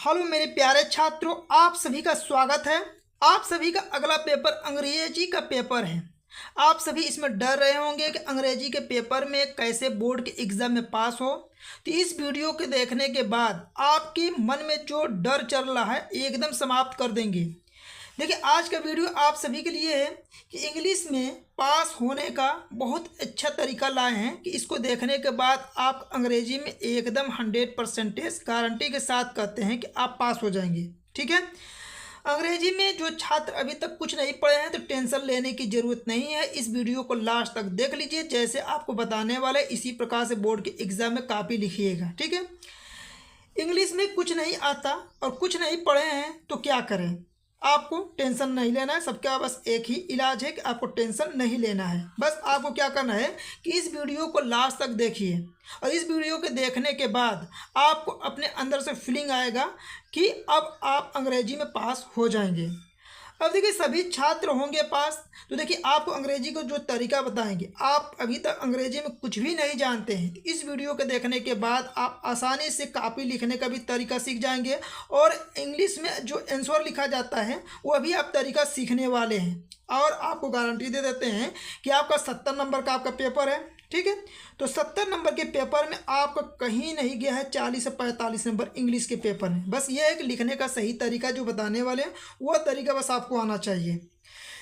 Hello मेरे प्यारे छात्रों, आप सभी का स्वागत है। आप सभी का अगला पेपर अंग्रेजी का पेपर है। आप सभी इसमें डर रहे होंगे कि अंग्रेजी के पेपर में कैसे बोर्ड के एग्ज़ाम में पास हो। तो इस वीडियो के देखने के बाद आपके मन में जो डर चल रहा है एकदम समाप्त कर देंगे। देखिए, आज का वीडियो आप सभी के लिए है कि इंग्लिश में पास होने का बहुत अच्छा तरीका लाए हैं कि इसको देखने के बाद आप अंग्रेजी में एकदम 100% गारंटी के साथ कहते हैं कि आप पास हो जाएंगे। ठीक है। अंग्रेजी में जो छात्र अभी तक कुछ नहीं पढ़े हैं तो टेंशन लेने की ज़रूरत नहीं है। इस वीडियो को लास्ट तक देख लीजिए, जैसे आपको बताने वाले इसी प्रकार से बोर्ड के एग्ज़ाम में कापी लिखिएगा। ठीक है। इंग्लिश में कुछ नहीं आता और कुछ नहीं पढ़े हैं तो क्या करें। आपको टेंशन नहीं लेना है। सबका बस एक ही इलाज है कि आपको टेंशन नहीं लेना है। बस आपको क्या करना है कि इस वीडियो को लास्ट तक देखिए और इस वीडियो के देखने के बाद आपको अपने अंदर से फीलिंग आएगा कि अब आप अंग्रेजी में पास हो जाएंगे। अब देखिए, सभी छात्र होंगे पास, तो देखिए आपको अंग्रेजी को जो तरीका बताएंगे, आप अभी तक अंग्रेजी में कुछ भी नहीं जानते हैं तो इस वीडियो के देखने के बाद आप आसानी से कापी लिखने का भी तरीका सीख जाएंगे और इंग्लिश में जो आंसर लिखा जाता है वो भी आप तरीका सीखने वाले हैं। और आपको गारंटी दे देते हैं कि आपका 70 नंबर का आपका पेपर है। ठीक है। तो 70 नंबर के पेपर में आपका कहीं नहीं गया है 40 से 45 नंबर इंग्लिश के पेपर में। बस ये है कि लिखने का सही तरीका जो बताने वाले हैं वो तरीका बस आपको आना चाहिए।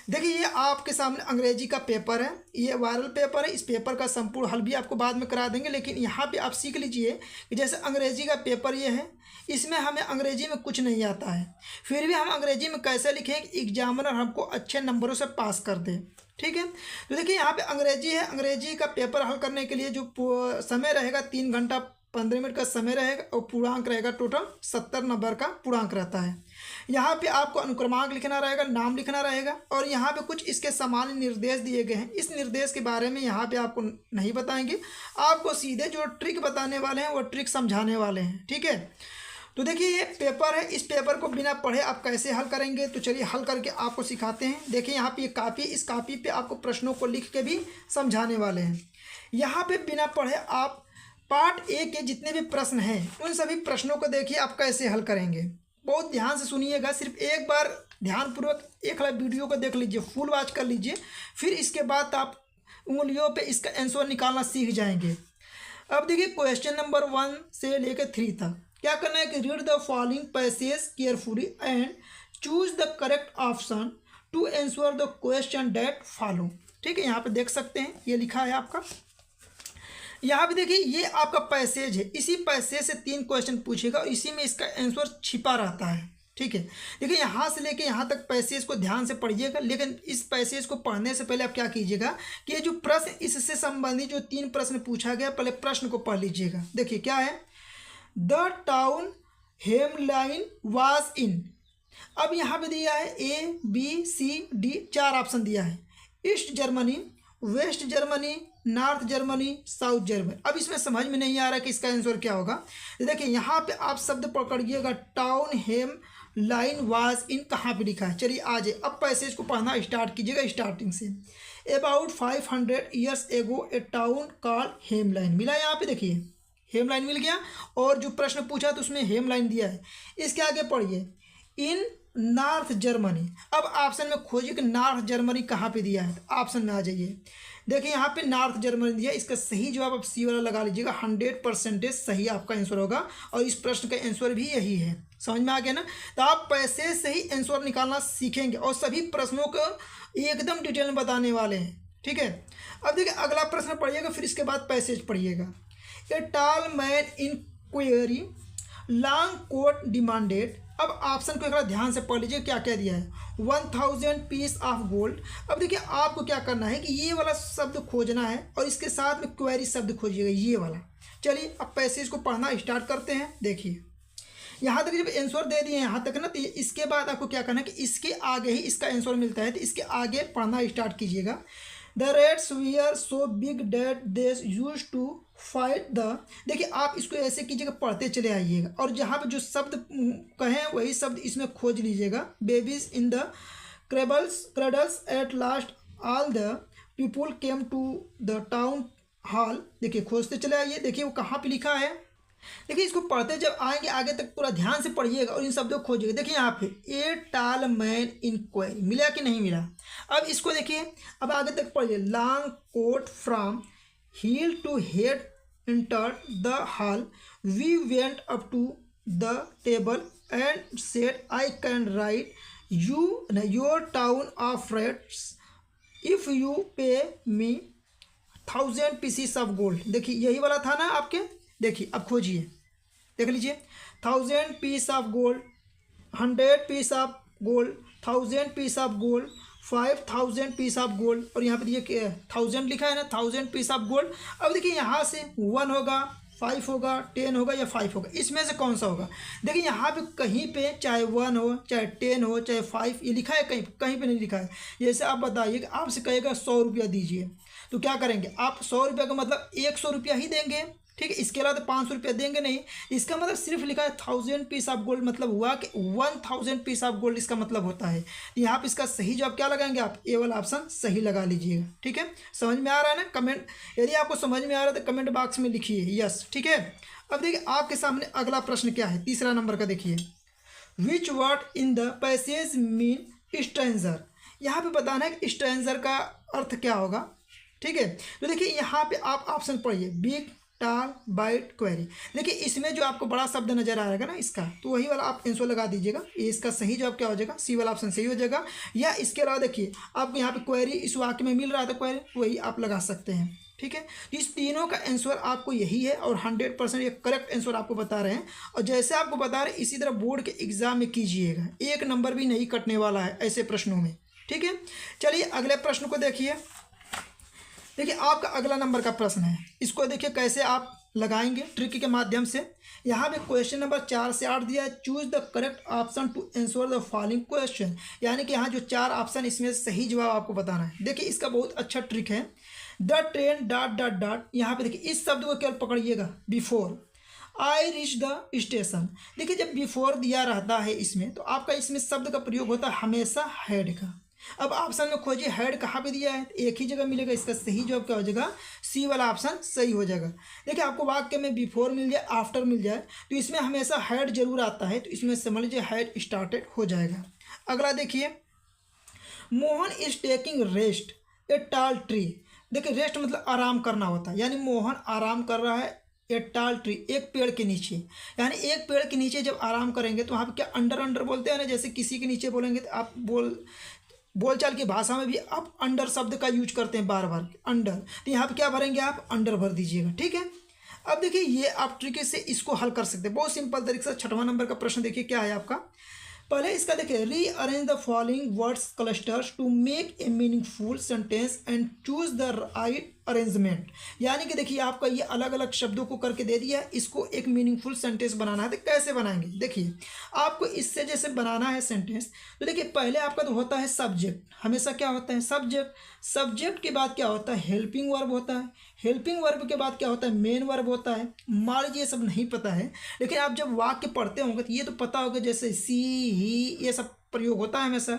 देखिए, ये आपके सामने अंग्रेजी का पेपर है, ये वायरल पेपर है। इस पेपर का संपूर्ण हल भी आपको बाद में करा देंगे, लेकिन यहाँ पे आप सीख लीजिए कि जैसे अंग्रेजी का पेपर ये है, इसमें हमें अंग्रेजी में कुछ नहीं आता है, फिर भी हम अंग्रेजी में कैसे लिखें कि एग्जामिनर हमको अच्छे नंबरों से पास कर दे। ठीक है। तो देखिए, यहाँ पे अंग्रेजी है। अंग्रेजी का पेपर हल करने के लिए जो समय रहेगा 3 घंटा 15 मिनट का समय रहेगा और पूर्णांक रहेगा टोटल 70 नंबर का पूर्णांक रहता है। यहाँ पे आपको अनुक्रमांक लिखना रहेगा, नाम लिखना रहेगा और यहाँ पे कुछ इसके सामान्य निर्देश दिए गए हैं। इस निर्देश के बारे में यहाँ पे आपको नहीं बताएंगे, आपको सीधे जो ट्रिक बताने वाले हैं वो ट्रिक समझाने वाले हैं। ठीक है। तो देखिए, ये पेपर है, इस पेपर को बिना पढ़े आप कैसे हल करेंगे, तो चलिए हल करके आपको सिखाते हैं। देखिए, यहाँ पे ये कापी, इस कापी पे आपको प्रश्नों को लिख के भी समझाने वाले हैं। यहाँ पे बिना पढ़े आप पार्ट ए के जितने भी प्रश्न हैं उन सभी प्रश्नों को देखिए आप कैसे हल करेंगे। बहुत ध्यान से सुनिएगा, सिर्फ एक बार ध्यानपूर्वक एक वीडियो को देख लीजिए, फुल वॉच कर लीजिए, फिर इसके बाद आप उंगलियों पे इसका आंसर निकालना सीख जाएंगे। अब देखिए, क्वेश्चन नंबर 1 से लेकर 3 तक क्या करना है कि read the following passage carefully and choose the correct option to answer the question that follow. ठीक है, यहाँ पे देख सकते हैं ये लिखा है आपका। यहाँ पे देखिए, ये आपका पैसेज है, इसी पैसेज से 3 क्वेश्चन पूछेगा और इसी में इसका आंसर छिपा रहता है। ठीक है। देखिए, यहाँ से लेके यहाँ तक पैसेज को ध्यान से पढ़िएगा, लेकिन इस पैसेज को पढ़ने से पहले आप क्या कीजिएगा कि ये जो प्रश्न इससे संबंधित जो 3 प्रश्न पूछा गया, पहले प्रश्न को पढ़ लीजिएगा। देखिए क्या है, the town hemline was in. अब यहाँ पे दिया है ABCD 4 ऑप्शन दिया है, East Germany, West Germany, north Germany, south Germany. अब इसमें समझ में नहीं आ रहा कि इसका आंसर क्या होगा। तो देखिए, यहाँ पे आप शब्द पकड़िएगा, town hem line was in कहाँ पे लिखा है। चलिए आ जाए, अब पैसेज को पढ़ना स्टार्ट कीजिएगा स्टार्टिंग से। About 500 years ago A town called hemline. मिला यहाँ पे, देखिए हेमलाइन मिल गया और जो प्रश्न पूछा तो उसमें हेमलाइन दिया है। इसके आगे पढ़िए, इन नॉर्थ जर्मनी। अब ऑप्शन में खोजिए कि नॉर्थ जर्मनी कहाँ पे दिया है, तो ऑप्शन में आ जाइए। देखिए, यहाँ पे नॉर्थ जर्मनी दिया, इसका सही जवाब आप सी वाला लगा लीजिएगा। 100% सही आपका आंसर होगा और इस प्रश्न का आंसर भी यही है। समझ में आ गया ना। तो आप पैसे से ही आंसर निकालना सीखेंगे और सभी प्रश्नों को एकदम डिटेल में बताने वाले हैं। ठीक है। अब देखिए, अगला प्रश्न पढ़िएगा, फिर इसके बाद पैसेज पढ़िएगा। A tall man in query long coat demanded. अब ऑप्शन को एक बार ध्यान से पढ़ लीजिए, क्या क्या दिया है, 1000 पीस ऑफ गोल्ड। अब देखिए, आपको क्या करना है कि ये वाला शब्द खोजना है और इसके साथ में क्वेरी शब्द खोजिएगा, ये वाला। चलिए अब पैसेज को पढ़ना स्टार्ट करते हैं। देखिए, यहाँ तक जब आंसर दे दिए यहाँ तक ना, तो इसके बाद आपको क्या करना है कि इसके आगे ही इसका आंसर मिलता है, तो इसके आगे पढ़ना स्टार्ट कीजिएगा। The rats were so big that they used to fight the. देखिए, आप इसको ऐसे कीजिएगा, पढ़ते चले आइएगा और जहाँ पे जो शब्द कहें वही शब्द इसमें खोज लीजिएगा। Babies in the cradles at last all the people came to the town hall. देखिए, खोजते चले आइए। देखिए, वो कहाँ पे लिखा है, देखिए इसको पढ़ते जब आएंगे आगे तक पूरा ध्यान से पढ़िएगा और इन शब्दों को खोजिएगा। देखिए यहाँ पे ए टाल मैन इन क्वेरी मिला कि नहीं मिला। अब इसको देखिए, अब आगे तक पढ़िए। Long coat from heel to head entered the hall. We went up to the table and said, I can write you your town of rats if you pay me 1000 pieces of gold। देखिए यही वाला था ना आपके। देखिए अब खोजिए, देख लीजिए। 1000 piece of gold, 100 piece of gold, 1000 piece of gold, 5000 piece of gold, और यहाँ पे देखिए 1000 लिखा है ना, 1000 पीस ऑफ गोल्ड। अब देखिए यहाँ से 1 होगा, 5 होगा, 10 होगा या 5 होगा, इसमें से कौन सा होगा। देखिए यहाँ पे कहीं पे चाहे 1 हो, चाहे 10 हो, चाहे 5, ये लिखा है, कहीं कहीं पे नहीं लिखा है। जैसे आप बताइए कि आपसे कहेगा 100 रुपया दीजिए, तो क्या करेंगे आप? 100 रुपया का मतलब 100 रुपया ही देंगे, ठीक है। इसके अलावा तो 500 रुपया देंगे नहीं। इसका मतलब सिर्फ लिखा है 1000 पीस ऑफ गोल्ड, मतलब हुआ कि 1000 पीस ऑफ गोल्ड इसका मतलब होता है। यहाँ पे इसका सही जवाब क्या लगाएंगे आप? ए वाला ऑप्शन सही लगा लीजिएगा, ठीक है। समझ में आ रहा है ना? कमेंट, यदि आपको समझ में आ रहा है तो कमेंट बॉक्स में लिखिए यस, ठीक है। अब देखिए आपके सामने अगला प्रश्न क्या है, तीसरा नंबर का। देखिए which word in the passage mean stranger. यहाँ पे बताना है कि स्ट्रेंजर का अर्थ क्या होगा, ठीक है। तो देखिए यहाँ पे आप ऑप्शन पढ़िए, बिग, टाल, बाइट, क्वेरी। देखिए इसमें जो आपको बड़ा शब्द नजर आ रहेगा ना इसका, तो वही वाला आप आंसर लगा दीजिएगा। ये इसका सही जवाब क्या हो जाएगा? सी वाला ऑप्शन सही हो जाएगा। या इसके अलावा देखिए आपको यहाँ पे क्वेरी इस वाक्य में मिल रहा था, क्वेरी वही आप लगा सकते हैं, ठीक है। तो इस तीनों का आंसर आपको यही है और 100% ये करेक्ट आंसर आपको बता रहे हैं। और जैसे आपको बता रहे हैं इसी तरह बोर्ड के एग्जाम में कीजिएगा, 1 नंबर भी नहीं कटने वाला है ऐसे प्रश्नों में, ठीक है। चलिए अगले प्रश्न को देखिए। देखिए आपका अगला नंबर का प्रश्न है, इसको देखिए कैसे आप लगाएंगे ट्रिक के माध्यम से। यहाँ पे क्वेश्चन नंबर 4 से 8 दिया है। Choose the correct option to answer the following question, यानी कि यहाँ जो 4 ऑप्शन इसमें सही जवाब आपको बताना है। देखिए इसका बहुत अच्छा ट्रिक है। The train dot dot dot, यहाँ पे देखिए इस शब्द को केवल पकड़िएगा, before I reach the station. देखिए जब बिफोर दिया रहता है इसमें, तो आपका इसमें शब्द का प्रयोग होता है हमेशा हेड का। अब ऑप्शन में खोजिए हेड कहाँ पे दिया है, एक ही जगह मिलेगा। इसका सही जवाब क्या हो जाएगा? सी वाला ऑप्शन सही हो जाएगा। देखिए आपको वाक्य में बिफोर मिल जाए, आफ्टर मिल जाए, तो इसमें हमेशा हेड जरूर आता है, तो इसमें समझ लीजिए हेड स्टार्टेड हो जाएगा। अगला देखिए, मोहन इज टेकिंग रेस्ट ए टाल ट्री। देखिए रेस्ट मतलब आराम करना होता है, यानी मोहन आराम कर रहा है ए टाल ट्री, एक पेड़ के नीचे। यानी एक पेड़ के नीचे जब आराम करेंगे तो वहाँ पे क्या अंडर अंडर बोलते हैं ना, जैसे किसी के नीचे बोलेंगे तो आप बोलचाल की भाषा में भी आप अंडर शब्द का यूज करते हैं बार बार, अंडर। तो यहाँ पे क्या भरेंगे आप? अंडर भर दीजिएगा, ठीक है। अब देखिए ये आप ट्रिक से इसको हल कर सकते हैं बहुत सिंपल तरीके से। 6वां नंबर का प्रश्न देखिए क्या है आपका। पहले इसका देखिए, rearrange the following words clusters to make a meaningful sentence and choose the right arrangement. यानी कि देखिए आपका ये अलग अलग शब्दों को करके दे दिया है, इसको एक मीनिंगफुल सेंटेंस बनाना है। तो कैसे बनाएंगे? देखिए आपको इससे जैसे बनाना है सेंटेंस, तो देखिए पहले आपका तो होता है सब्जेक्ट। हमेशा क्या होता है? सब्जेक्ट। सब्जेक्ट के बाद क्या होता है? हेल्पिंग वर्ब होता है। हेल्पिंग वर्ब के बाद क्या होता है? मेन वर्ब होता है। मान लीजिए ये सब नहीं पता है, लेकिन आप जब वाक्य पढ़ते होंगे तो ये तो पता होगा, जैसे सी, ही, ये सब प्रयोग होता है हमेशा।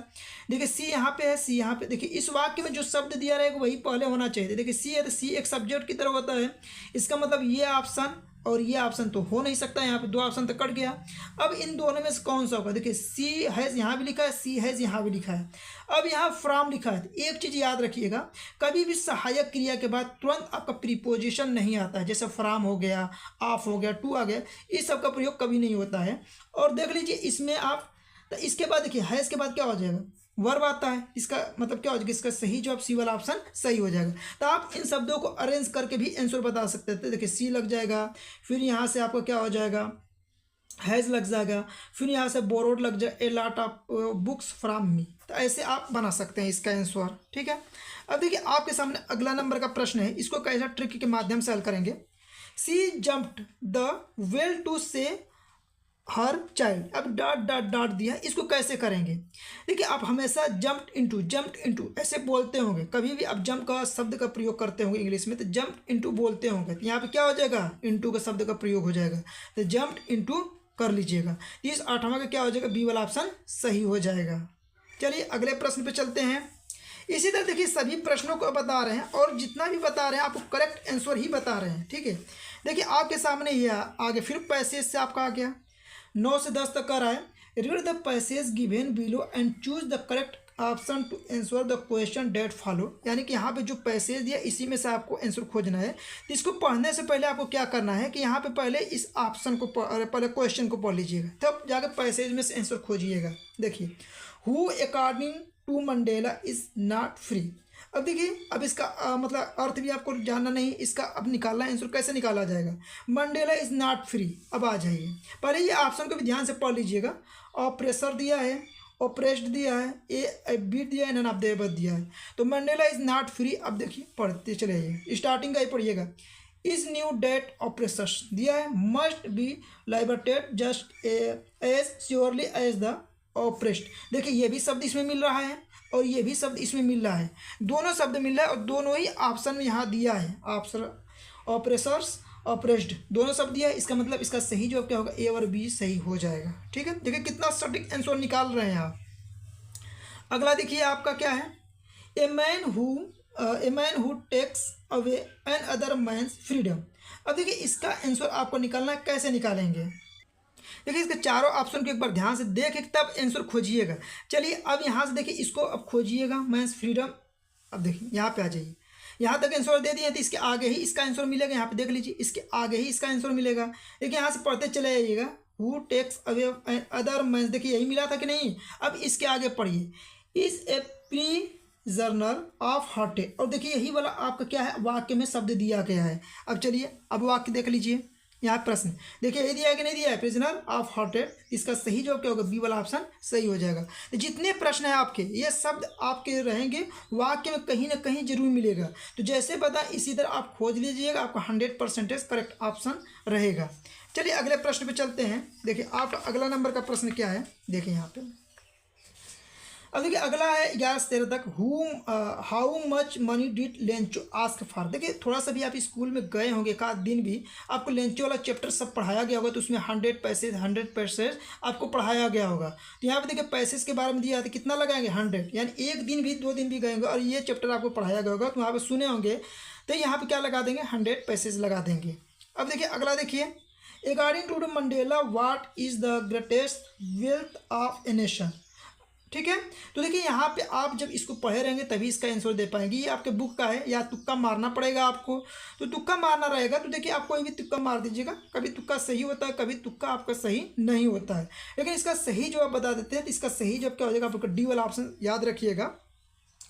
देखिए सी यहाँ पे है, सी यहाँ पे। देखिए इस वाक्य में जो शब्द दिया रहेगा वही पहले होना चाहिए। देखिए सी है तो सी एक सब्जेक्ट की तरह होता है। इसका मतलब ये ऑप्शन और ये ऑप्शन तो हो नहीं सकता, यहाँ पे 2 ऑप्शन तो कट गया। अब इन दोनों में से कौन सा होगा? देखिए सी हैज़ यहाँ भी लिखा है, सी हैज़ यहाँ भी लिखा है। अब यहाँ फ्रॉम लिखा है। एक चीज़ याद रखिएगा, कभी भी सहायक क्रिया के बाद तुरंत आपका प्रीपोजिशन नहीं आता है। जैसे फ्रॉम हो गया, ऑफ हो गया, टू आ गया, इस सब का प्रयोग कभी नहीं होता है। और देख लीजिए इसमें आप, तो इसके बाद देखिए हैज़ के बाद क्या हो जाएगा? वर्ब आता है। इसका मतलब क्या हो जाएगा? इसका सही जवाब सी वाला ऑप्शन सही हो जाएगा। तो आप इन शब्दों को अरेंज करके भी आंसर बता सकते थे। देखिए सी लग जाएगा, फिर यहाँ से आपका क्या हो जाएगा? हैज़ लग जाएगा, फिर यहाँ से बोरोड लग जाए, a lot of books from me. तो ऐसे आप बना सकते हैं इसका आंसर, ठीक है। अब देखिए आपके सामने अगला नंबर का प्रश्न है, इसको कैसा ट्रिक के माध्यम से हल करेंगे। सी जम्प्ड द वेल टू से हर चाइल्ड। अब डॉट डॉट डॉट दिया, इसको कैसे करेंगे? देखिए आप हमेशा जम्प्ड इनटू ऐसे बोलते होंगे। कभी भी आप जंप का शब्द का प्रयोग करते होंगे इंग्लिश में, तो जम्प्ड इनटू बोलते होंगे। तो यहाँ पे क्या हो जाएगा? इनटू का शब्द का प्रयोग हो जाएगा, तो जम्प्ड इनटू कर लीजिएगा। इस 8वां का क्या हो जाएगा? बी वाला ऑप्शन सही हो जाएगा। चलिए अगले प्रश्न पे चलते हैं। इसी तरह देखिए सभी प्रश्नों को बता रहे हैं और जितना भी बता रहे हैं आपको करेक्ट आंसर ही बता रहे हैं, ठीक है। देखिए आपके सामने ये आगे फिर पैसेज से आपका आ गया 9 से 10 तक कर रहा है। Read the passage given below and choose the correct option to answer the question that follow. यानी कि यहाँ पे जो पैसेज दिया इसी में से आपको आंसर खोजना है। तो इसको पढ़ने से पहले आपको क्या करना है कि यहाँ पे पहले इस ऑप्शन को पहले क्वेश्चन को पढ़ लीजिएगा, तब जाकर पैसेज में से आंसर खोजिएगा। देखिए who according to Mandela is not free. अब देखिए अब इसका मतलब अर्थ भी आपको जानना नहीं, इसका अब निकालना आंसर कैसे निकाला जाएगा। Mandela is not free. अब आ जाइए पहले ये ऑप्शन को भी ध्यान से पढ़ लीजिएगा। ऑप्रेसर दिया है, ऑप्रेस्ड दिया है, ए बीट दिया है, नन ऑफ द अबव दिया है। तो मंडेला इज नॉट फ्री। अब देखिए पढ़ते चले जाइए, स्टार्टिंग का ही पढ़िएगा। इज न्यू डेट ऑप्रेसर्स दिया है, must be liberated just as surely as the oppressed. देखिए ये भी शब्द इसमें मिल रहा है और ये भी शब्द इसमें मिल रहा है, दोनों शब्द मिल रहा है और दोनों ही ऑप्शन में यहाँ दिया है। ऑप्शन ऑप्रेसर्स ऑप्रेस्ड दोनों शब्द दिया है, इसका मतलब इसका सही जवाब क्या होगा, ए और बी सही हो जाएगा। ठीक है, देखिए कितना सटीक आंसर निकाल रहे हैं आप। अगला देखिए आपका क्या है, a man who takes away another man's freedom. अब देखिए इसका आंसर आपको निकालना है, कैसे निकालेंगे। देखिए इसके चारों ऑप्शन को एक बार ध्यान से देख तब आंसर खोजिएगा। चलिए अब यहाँ से देखिए इसको अब खोजिएगा, मैन्स फ्रीडम। अब देखिए यहाँ पे आ जाइए, यहाँ तक आंसर दे दिए तो इसके आगे ही इसका आंसर मिलेगा। यहाँ पे देख लीजिए इसके आगे ही इसका आंसर मिलेगा। देखिए यहाँ से पढ़ते चले जाइएगा, who takes away other man's, देखिए यही मिला था कि नहीं। अब इसके आगे पढ़िए, is a prisoner of hearted. और देखिए यही वाला आपका क्या है, वाक्य में शब्द दिया गया है। अब चलिए अब वाक्य देख लीजिए, यहाँ प्रश्न देखिए ये दिया है कि नहीं दिया है, प्रिजनर ऑफ हार्टेड। इसका सही जवाब क्या होगा, बी वाला ऑप्शन सही हो जाएगा। तो जितने प्रश्न हैं आपके ये शब्द आपके रहेंगे वाक्य में कहीं ना कहीं जरूर मिलेगा। तो जैसे बता इसी तरह आप खोज लीजिएगा, आपका 100% करेक्ट ऑप्शन रहेगा। चलिए अगले प्रश्न पे चलते हैं। देखिए आप अगला नंबर का प्रश्न क्या है, देखिए यहाँ पे। अब देखिए अगला है 11 से 13 तक, how much money did Lencho ask for. देखिए थोड़ा सा भी आप स्कूल में गए होंगे, एक आध दिन भी आपको लेंचो वाला चैप्टर सब पढ़ाया गया होगा। तो उसमें 100 पैसेज आपको पढ़ाया गया होगा। तो यहाँ पे देखिए पैसेज के बारे में दिया है, कितना लगाएंगे 100, यानी एक दिन भी 2 दिन भी गएंगे और ये चैप्टर आपको पढ़ाया गया होगा। तो वहाँ पर सुने होंगे, तो यहाँ पर क्या लगा देंगे, 100 पैसेज लगा देंगे। अब देखिए अगला देखिए, according to Mandela what is the greatest wealth of a nation. ठीक है, तो देखिए यहाँ पे आप जब इसको पढ़े रहेंगे तभी इसका आंसर दे पाएंगे। ये आपके बुक का है, या तुक्का मारना पड़ेगा आपको। तो तुक्का मारना रहेगा, तो देखिए आप कोई भी तुक्का मार दीजिएगा। कभी तुक्का सही होता है, कभी तुक्का आपका सही नहीं होता है। लेकिन इसका सही जवाब बता देते हैं। तो इसका सही जवाब क्या हो जाएगा, आपका डी वाला ऑप्शन याद रखिएगा।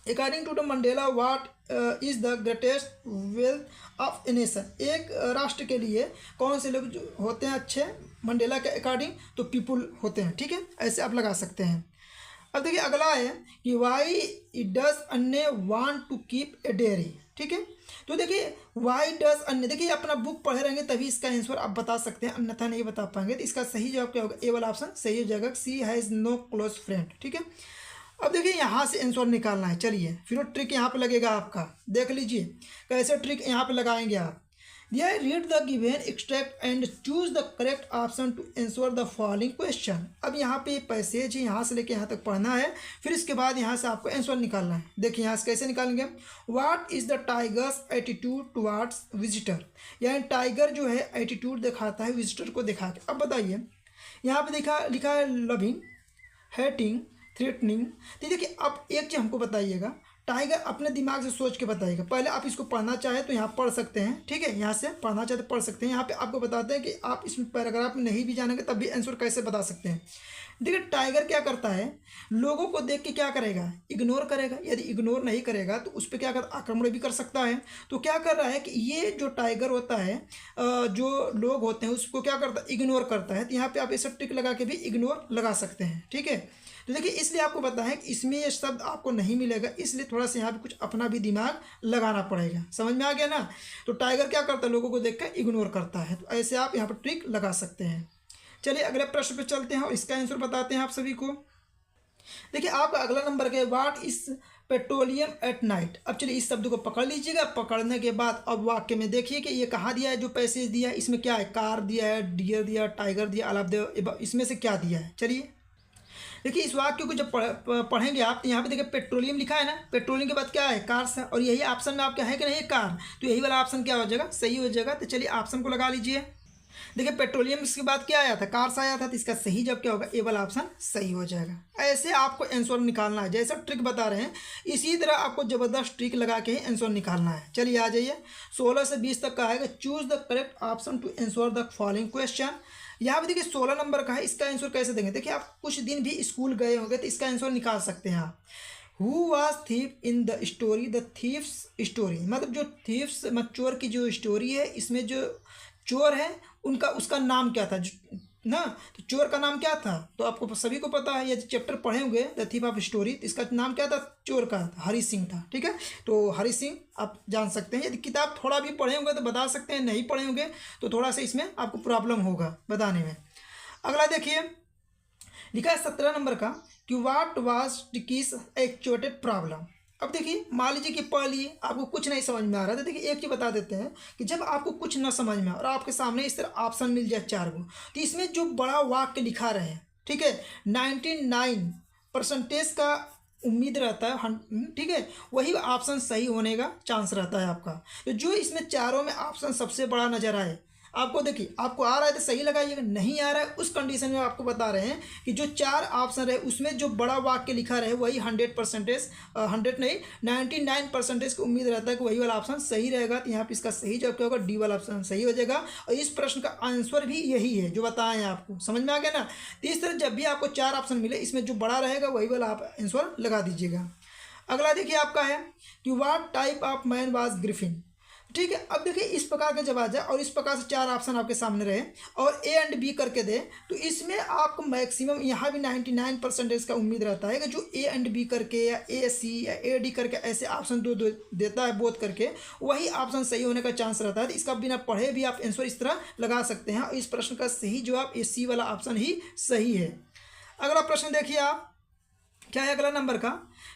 According to the Mandela what is the greatest wealth of a nation. एक राष्ट्र के लिए कौन से लोग जो होते हैं अच्छे, मंडेला के अकॉर्डिंग तो पीपुल होते हैं। ठीक है, ऐसे आप लगा सकते हैं। अब देखिए अगला है कि why does one want to keep a diary. ठीक है, तो देखिए वाई डज अन्य, देखिए अपना बुक पढ़े रहेंगे तभी इसका आंसर आप बता सकते हैं, अन्यथा नहीं बता पाएंगे। तो इसका सही जवाब क्या होगा, ए वाला ऑप्शन सही हो जाएगा, सी हैज़ नो क्लोज फ्रेंड। ठीक है, अब देखिए यहाँ से आंसर निकालना है। चलिए फिर वो ट्रिक यहाँ पे लगेगा आपका, देख लीजिए कैसे ट्रिक यहाँ पे लगाएंगे आप। दिया read the given extract and choose the correct option to answer the following question. अब यहाँ पे पैसेज है, यहाँ से लेके यहाँ तक पढ़ना है, फिर इसके बाद यहाँ से आपको आंसर निकालना है। देखिए यहाँ से कैसे निकालेंगे, what is the tigers attitude towards visitor. यानी टाइगर जो है एटीट्यूड दिखाता है विजिटर को दिखा के। अब बताइए यहाँ पे लिखा है लविंग, हेटिंग, थ्रेटनिंग। तो देखिए अब एक चीज़ हमको बताइएगा, टाइगर अपने दिमाग से सोच के बताइएगा। पहले आप इसको पढ़ना चाहे तो यहाँ पढ़ सकते हैं। ठीक है, यहाँ से पढ़ना चाहे तो पढ़ सकते हैं। यहाँ पे आपको बताते हैं कि आप इसमें पैराग्राफ में नहीं भी जानेंगे तब भी आंसर कैसे बता सकते हैं। देखिए टाइगर क्या करता है, लोगों को देख के क्या करेगा, इग्नोर करेगा। यदि इग्नोर नहीं करेगा तो उस पर क्या कर आक्रमण भी कर सकता है। तो क्या कर रहा है कि ये जो टाइगर होता है, जो लोग होते हैं उसको क्या करता है, इग्नोर करता है। तो यहाँ पे आप ऐसा ट्रिक लगा के भी इग्नोर लगा सकते हैं। ठीक है, तो देखिए इसलिए आपको पता है कि इसमें ये शब्द आपको नहीं मिलेगा, इसलिए थोड़ा सा यहाँ पे कुछ अपना भी दिमाग लगाना पड़ेगा। समझ में आ गया ना। तो टाइगर क्या करता है, लोगों को देखकर इग्नोर करता है। तो ऐसे आप यहाँ पर ट्रिक लगा सकते हैं। चलिए अगले प्रश्न पे चलते हैं और इसका आंसर बताते हैं आप सभी को। देखिए आपका अगला नंबर है, what is petroleum at night. अब चलिए इस शब्द को पकड़ लीजिएगा। पकड़ने के बाद अब वाक्य में देखिए कि ये कहाँ दिया है, जो पैसेज दिया है इसमें क्या है, कार दिया है, डियर दिया, टाइगर दिया, अलाव दिया, इसमें से क्या दिया है। चलिए देखिए इस वाक्य को जब पढ़ेंगे आप, तो यहाँ पे देखिए पेट्रोलियम लिखा है ना, पेट्रोलियम के बाद क्या है, कार्स है, और यही ऑप्शन में आपका है कि नहीं कार, तो यही वाला ऑप्शन क्या हो जाएगा, सही हो जाएगा। तो चलिए ऑप्शन को लगा लीजिए। देखिए पेट्रोलियम के बाद क्या आया था, कार्स आया था, तो इसका सही जब क्या होगा, ए वाला ऑप्शन सही हो जाएगा। ऐसे आपको आंसर निकालना है, जैसा ट्रिक बता रहे हैं इसी तरह आपको जबरदस्त ट्रिक लगा के ही आंसर निकालना है। चलिए आ जाइए, 16 से 20 तक का आएगा। Choose the correct option to answer the following question. यहाँ पे देखिए 16 नंबर का है, इसका आंसर कैसे देंगे, देखिए आप कुछ दिन भी स्कूल गए होंगे तो इसका आंसर निकाल सकते हैं आप। Who was thief in the story, the thieves story, मतलब जो थीफ्स मतलब चोर की जो स्टोरी है, इसमें जो चोर है उनका उसका नाम क्या था ना, तो चोर का नाम क्या था, तो आपको सभी को पता है, ये चैप्टर पढ़े होंगे द थीफ ऑफ स्टोरी, तो इसका नाम क्या था, चोर का हरी सिंह था। ठीक है, तो हरी सिंह आप जान सकते हैं। यदि किताब थोड़ा भी पढ़े होंगे तो बता सकते हैं, नहीं पढ़े होंगे तो थोड़ा सा इसमें आपको प्रॉब्लम होगा बताने में। अगला देखिए लिखा है 17 नंबर का कि व्हाट वाज टिकीज एक्चुएटेड प्रॉब्लम। अब देखिए मान लीजिए कि पढ़ लिए, आपको कुछ नहीं समझ में आ रहा है, तो देखिए एक चीज बता देते हैं कि जब आपको कुछ ना समझ में और आपके सामने इस तरह ऑप्शन मिल जाए 4 गो, तो इसमें जो बड़ा वाक्य लिखा रहे, ठीक है, 99% का उम्मीद रहता है, ठीक है, वही ऑप्शन सही होने का चांस रहता है आपका। तो जो इसमें चारों में ऑप्शन सबसे बड़ा नजर आए आपको, देखिए आपको आ रहा है तो सही लगाइएगा, नहीं आ रहा है उस कंडीशन में आपको बता रहे हैं कि जो 4 ऑप्शन रहे उसमें जो बड़ा वाक्य लिखा रहे वही 100% नहीं 99% की उम्मीद रहता है कि वही वाला ऑप्शन सही रहेगा। तो यहाँ पे इसका सही जवाब क्या होगा, डी वाला ऑप्शन सही हो जाएगा। और इस प्रश्न का आंसर भी यही है जो बताएं आपको, समझ में आ गया ना। तो इस तरह जब भी आपको 4 ऑप्शन मिले इसमें जो बड़ा रहेगा वही वाला आप आंसर लगा दीजिएगा। अगला देखिए आपका है कि what type of man was Griffin. ठीक है, अब देखिए इस प्रकार का जब आ जाए और इस प्रकार से 4 ऑप्शन आपके सामने रहे और ए एंड बी करके दे, तो इसमें आपको मैक्सिमम यहाँ भी 99% का उम्मीद रहता है कि जो ए एंड बी करके या ए सी या ए डी करके ऐसे ऑप्शन दो देता है बोथ करके, वही ऑप्शन सही होने का चांस रहता है। तो इसका बिना पढ़े भी आप आंसर इस तरह लगा सकते हैं। और इस प्रश्न का सही जवाब ए सी वाला ऑप्शन ही सही है। अगला प्रश्न देखिए आप, क्या है अगला नंबर का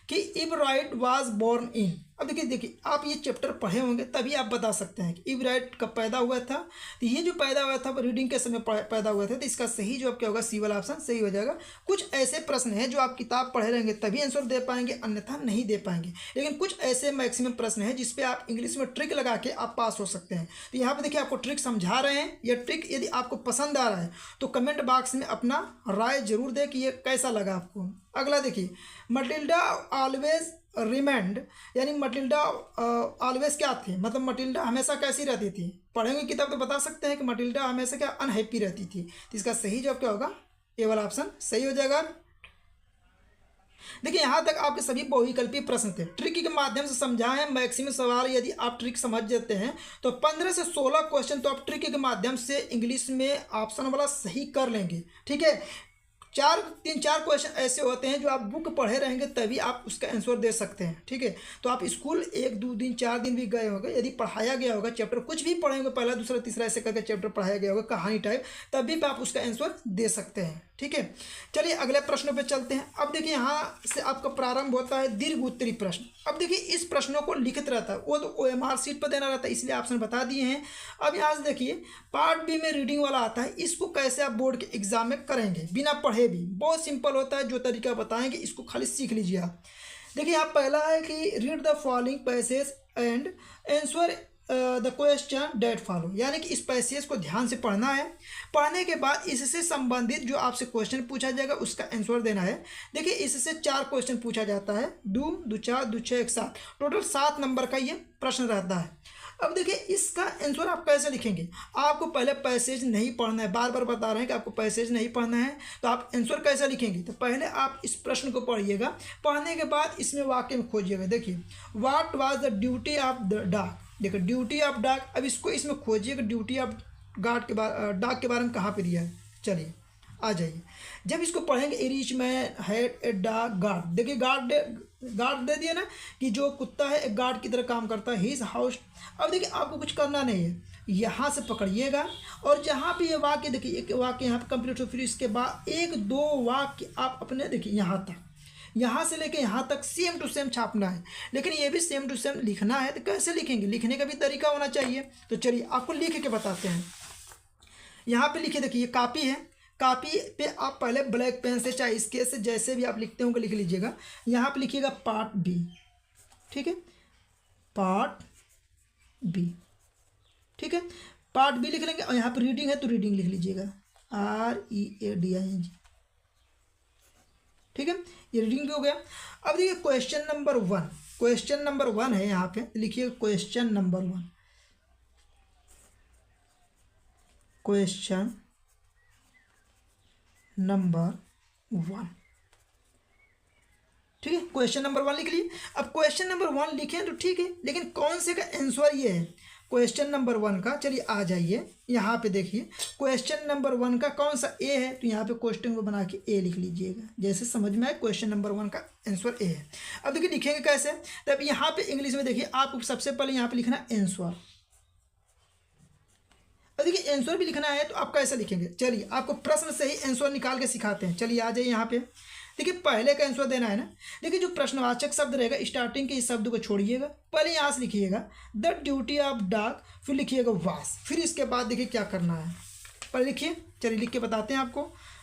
कि इब राइट वाज बोर्न इन। अब देखिए आप ये चैप्टर पढ़े होंगे तभी आप बता सकते हैं कि इब राइट कब पैदा हुआ था। तो ये जो पैदा हुआ था रीडिंग के समय पैदा हुआ था, तो इसका सही जवाब क्या होगा, सी वाला ऑप्शन सही हो जाएगा। कुछ ऐसे प्रश्न हैं जो आप किताब पढ़े रहेंगे तभी आंसर दे पाएंगे, अन्यथा नहीं दे पाएंगे। लेकिन कुछ ऐसे मैक्सिमम प्रश्न हैं जिसपे आप इंग्लिश में ट्रिक लगा के आप पास हो सकते हैं। तो यहाँ पे देखिए आपको ट्रिक समझा रहे हैं। यह ट्रिक यदि आपको पसंद आ रहा है तो कमेंट बॉक्स में अपना राय जरूर दें कि ये कैसा लगा आपको। अगला देखिए मटिल्डा ऑलवेज रिमेंड, यानी मटिल्डा ऑलवेज क्या थी, मतलब मटिल्डा हमेशा कैसी रहती थी। पढ़ेंगे किताब तो बता सकते हैं कि मटिल्डा हमेशा क्या अनहैप्पी रहती थी। तो इसका सही जवाब क्या होगा, ए वाला ऑप्शन सही हो जाएगा। देखिए यहाँ तक आपके सभी बहुविकल्पी प्रश्न थे, ट्रिक के माध्यम से समझाए हैं। मैक्सिमम सवाल यदि आप ट्रिक समझ जाते हैं तो 15 से 16 क्वेश्चन तो आप ट्रिक के माध्यम से इंग्लिश में ऑप्शन वाला सही कर लेंगे। ठीक है, 3-4 क्वेश्चन ऐसे होते हैं जो आप बुक पढ़े रहेंगे तभी आप उसका आंसर दे सकते हैं। ठीक है, तो आप स्कूल 1-2 दिन 4 दिन भी गए होंगे, यदि पढ़ाया गया होगा चैप्टर कुछ भी पढ़े होंगे, पहला दूसरा तीसरा ऐसे करके चैप्टर पढ़ाया गया होगा कहानी टाइप, तभी भी आप उसका आंसर दे सकते हैं। ठीक है, चलिए अगले प्रश्नों पे चलते हैं। अब देखिए यहाँ से आपका प्रारंभ होता है दीर्घ उत्तरी प्रश्न। अब देखिए इस प्रश्नों को लिखित रहता है, वो तो OMR सीट पर देना रहता है, इसलिए ऑप्शन बता दिए हैं। अब यहाँ से देखिए पार्ट बी में रीडिंग वाला आता है, इसको कैसे आप बोर्ड के एग्जाम में करेंगे बिना पढ़े भी, बहुत सिंपल होता है। जो तरीका बताएंगे इसको खाली सीख लीजिए आप। देखिए यहाँ पहला है कि read the following passage and answer the question that follow, यानी कि इस पैसेज को ध्यान से पढ़ना है। पढ़ने के बाद इससे संबंधित जो आपसे क्वेश्चन पूछा जाएगा उसका आंसर देना है। देखिए इससे 4 क्वेश्चन पूछा जाता है, 2, 2, 4, 2, 6, 1, 7, टोटल 7 नंबर का ये प्रश्न रहता है। अब देखिए इसका आंसर आप कैसे लिखेंगे, आपको पहले पैसेज नहीं पढ़ना है, बार बार बता रहे हैं कि आपको पैसेज नहीं पढ़ना है, तो आप आंसर कैसे लिखेंगे। तो पहले आप इस प्रश्न को पढ़िएगा, पढ़ने के बाद इसमें वाक्य में खोजिएगा। देखिए what was the duty of the dog, देखो ड्यूटी ऑफ डॉग, अब इसको इसमें खोजिएगा ड्यूटी ऑफ डॉग के बारे में कहाँ पे दिया है। चलिए आ जाइए, जब इसको पढ़ेंगे rich man had a dog guard, देखिए गार्ड दे दिया ना कि जो कुत्ता है एक गार्ड की तरह काम करता है, हिज हाउस। अब देखिए आपको कुछ करना नहीं है, यहाँ से पकड़िएगा और जहाँ भी ये वाक्य देखिए एक वाक्य यहाँ पे कंप्लीट हो, फिर इसके बाद 1-2 वाक्य आप अपने देखिए यहाँ तक, यहाँ से लेके यहाँ तक सेम टू सेम छापना है। लेकिन ये भी सेम टू सेम लिखना है, तो कैसे लिखेंगे, लिखने का भी तरीका होना चाहिए। तो चलिए आपको लिख के बताते हैं। यहाँ पे लिखिए, देखिए ये कॉपी है, कॉपी पे आप पहले ब्लैक पेन से चाहे स्केच से जैसे भी आप लिखते होंगे लिख लीजिएगा। यहाँ पे लिखिएगा पार्ट बी, ठीक है, पार्ट बी, ठीक है, पार्ट बी लिख लेंगे। और यहाँ पे रीडिंग है तो रीडिंग लिख लीजिएगा, READING, ठीक है, ये रीडिंग भी हो गया। अब देखिए क्वेश्चन नंबर 1, क्वेश्चन नंबर 1 है यहाँ पे, लिखिए क्वेश्चन नंबर 1, क्वेश्चन नंबर 1, ठीक है, क्वेश्चन नंबर 1 लिख लिए। अब क्वेश्चन नंबर 1 लिखें तो ठीक है, लेकिन कौन से का आंसर ये है क्वेश्चन नंबर 1 का। चलिए आ जाइए यहाँ पे देखिए, क्वेश्चन नंबर 1 का कौन सा ए है, तो यहाँ पे क्वेश्चन को बना के ए लिख लीजिएगा, जैसे समझ में आए क्वेश्चन नंबर 1 का आंसर ए है। अब देखिए लिखेंगे कैसे, तब यहाँ पे इंग्लिश में देखिए आपको सबसे पहले यहाँ पे लिखना आंसर। अब देखिए आंसर भी लिखना है तो आप कैसे लिखेंगे, चलिए आपको प्रश्न से ही आंसर निकाल के सिखाते हैं। चलिए आ जाइए यहाँ पे, देखिए पहले का आंसर देना है ना। देखिए जो प्रश्नवाचक शब्द रहेगा स्टार्टिंग के इस शब्द को छोड़िएगा, पहले यहाँ से लिखिएगा द ड्यूटी ऑफ डॉग, फिर लिखिएगा वास, फिर इसके बाद देखिए क्या करना है, पहले लिखिए। चलिए लिख के बताते हैं आपको,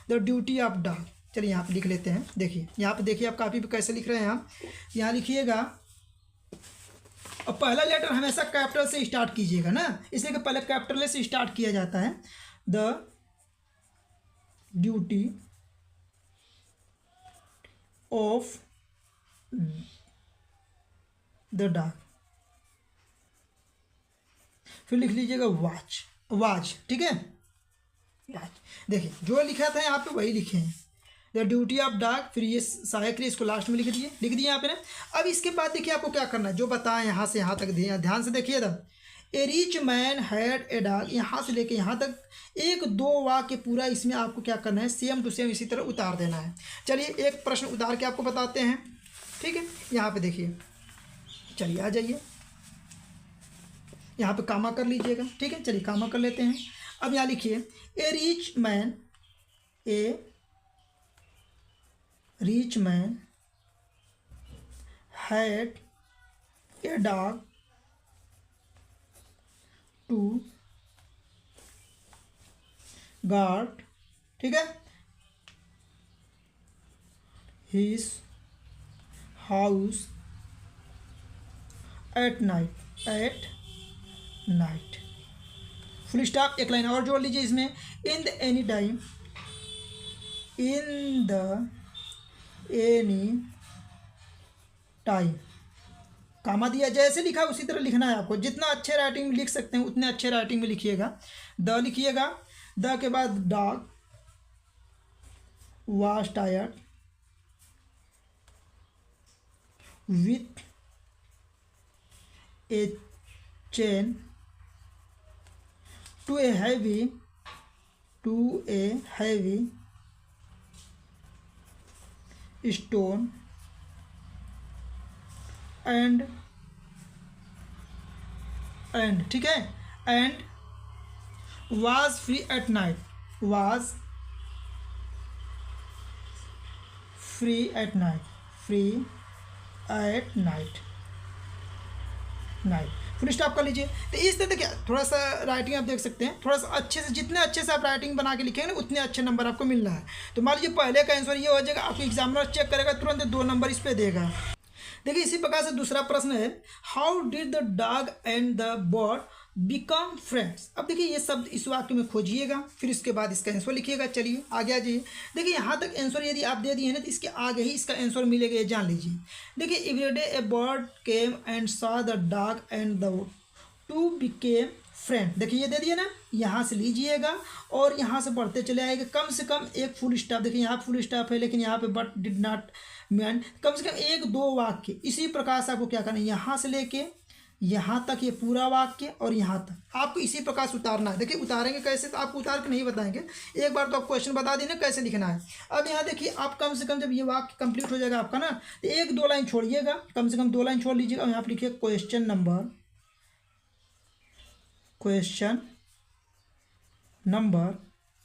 द ड्यूटी ऑफ डॉग। चलिए यहाँ पे लिख लेते हैं, देखिए यहाँ पे देखिए आप कॉपी पे कैसे लिख रहे हैं आप, यहाँ लिखिएगा। और पहला लेटर हमेशा कैपिटल से स्टार्ट कीजिएगा ना, इसलिए कि पहले कैपिटल से स्टार्ट किया जाता है। The duty of the dog, फिर लिख लीजिएगा वॉच, वॉच, ठीक है, वॉच। देखिए जो लिखा था यहाँ पे वही लिखे हैं, द ड्यूटी ऑफ डॉग, फिर ये सहायक क्रिया इसको लास्ट में लिख दिए यहाँ पे ना। अब इसके बाद देखिए आपको क्या करना है, जो बताएं यहाँ से यहाँ तक ध्यान से देखिए। तब a rich man had a dog, यहाँ से लेके यहाँ तक एक दो वाक्य पूरा इसमें आपको क्या करना है, सेम टू सेम इसी तरह उतार देना है। चलिए एक प्रश्न उतार के आपको बताते हैं, ठीक है, यहाँ पे देखिए। चलिए आ जाइए, यहाँ पे कामा कर लीजिएगा, ठीक है, चलिए कामा कर लेते हैं। अब यहाँ लिखिए a rich man, a rich man had a dog to guard, ठीक है, his house at night, full stop, एक लाइन और जोड़ लीजिए इसमें, in the any time, in the any time, comma दिया, जैसे लिखा उसी तरह लिखना है आपको। जितना अच्छे राइटिंग में लिख सकते हैं उतने अच्छे राइटिंग में लिखिएगा। द लिखिएगा, द के बाद dog was tired with a chain to a heavy stone and, ठीक है, and was free at night, was free at night, full stop कर लीजिए। तो इस तरह देखिए थोड़ा सा राइटिंग आप देख सकते हैं, थोड़ा सा अच्छे से, जितने अच्छे से आप राइटिंग बना के लिखेंगे ना उतने अच्छे नंबर आपको मिल रहा है। तो मान लीजिए पहले का आंसर ये हो जाएगा, आपको एग्जामिनर चेक करेगा तुरंत 2 नंबर इस पर देगा। देखिए इसी प्रकार से दूसरा प्रश्न है, how did the dog and the bird become friends. अब देखिए ये शब्द इस वाक्य में खोजिएगा, फिर इसके बाद इसका आंसर लिखिएगा। चलिए आगे आ जाइए, देखिए यहाँ तक आंसर यदि आप दे दिए ना तो इसके आगे ही इसका आंसर मिलेगा, ये जान लीजिए। देखिए every day A bird came and saw the dog and the two became friend. देखिए ये दे दिए ना, यहाँ से लीजिएगा और यहाँ से बढ़ते चले आएगा, कम से कम एक फुल स्टॉप। देखिए यहाँ फुल स्टॉप है लेकिन यहाँ पे बट डिड नॉट मीन, कम से कम 1-2 वाक्य। इसी प्रकार से आपको क्या करना है, यहाँ से लेके यहाँ तक ये पूरा वाक्य और यहाँ तक आपको इसी प्रकार से उतारना है। देखिए उतारेंगे कैसे, तो आपको उतार के नहीं बताएंगे, एक बार तो आप क्वेश्चन बता देना कैसे लिखना है। अब यहाँ देखिए आप कम से कम जब ये वाक्य कंप्लीट हो जाएगा आपका ना, तो 1-2 लाइन छोड़िएगा, कम से कम 2 लाइन छोड़ लीजिएगा और यहाँ पर लिखिए क्वेश्चन नंबर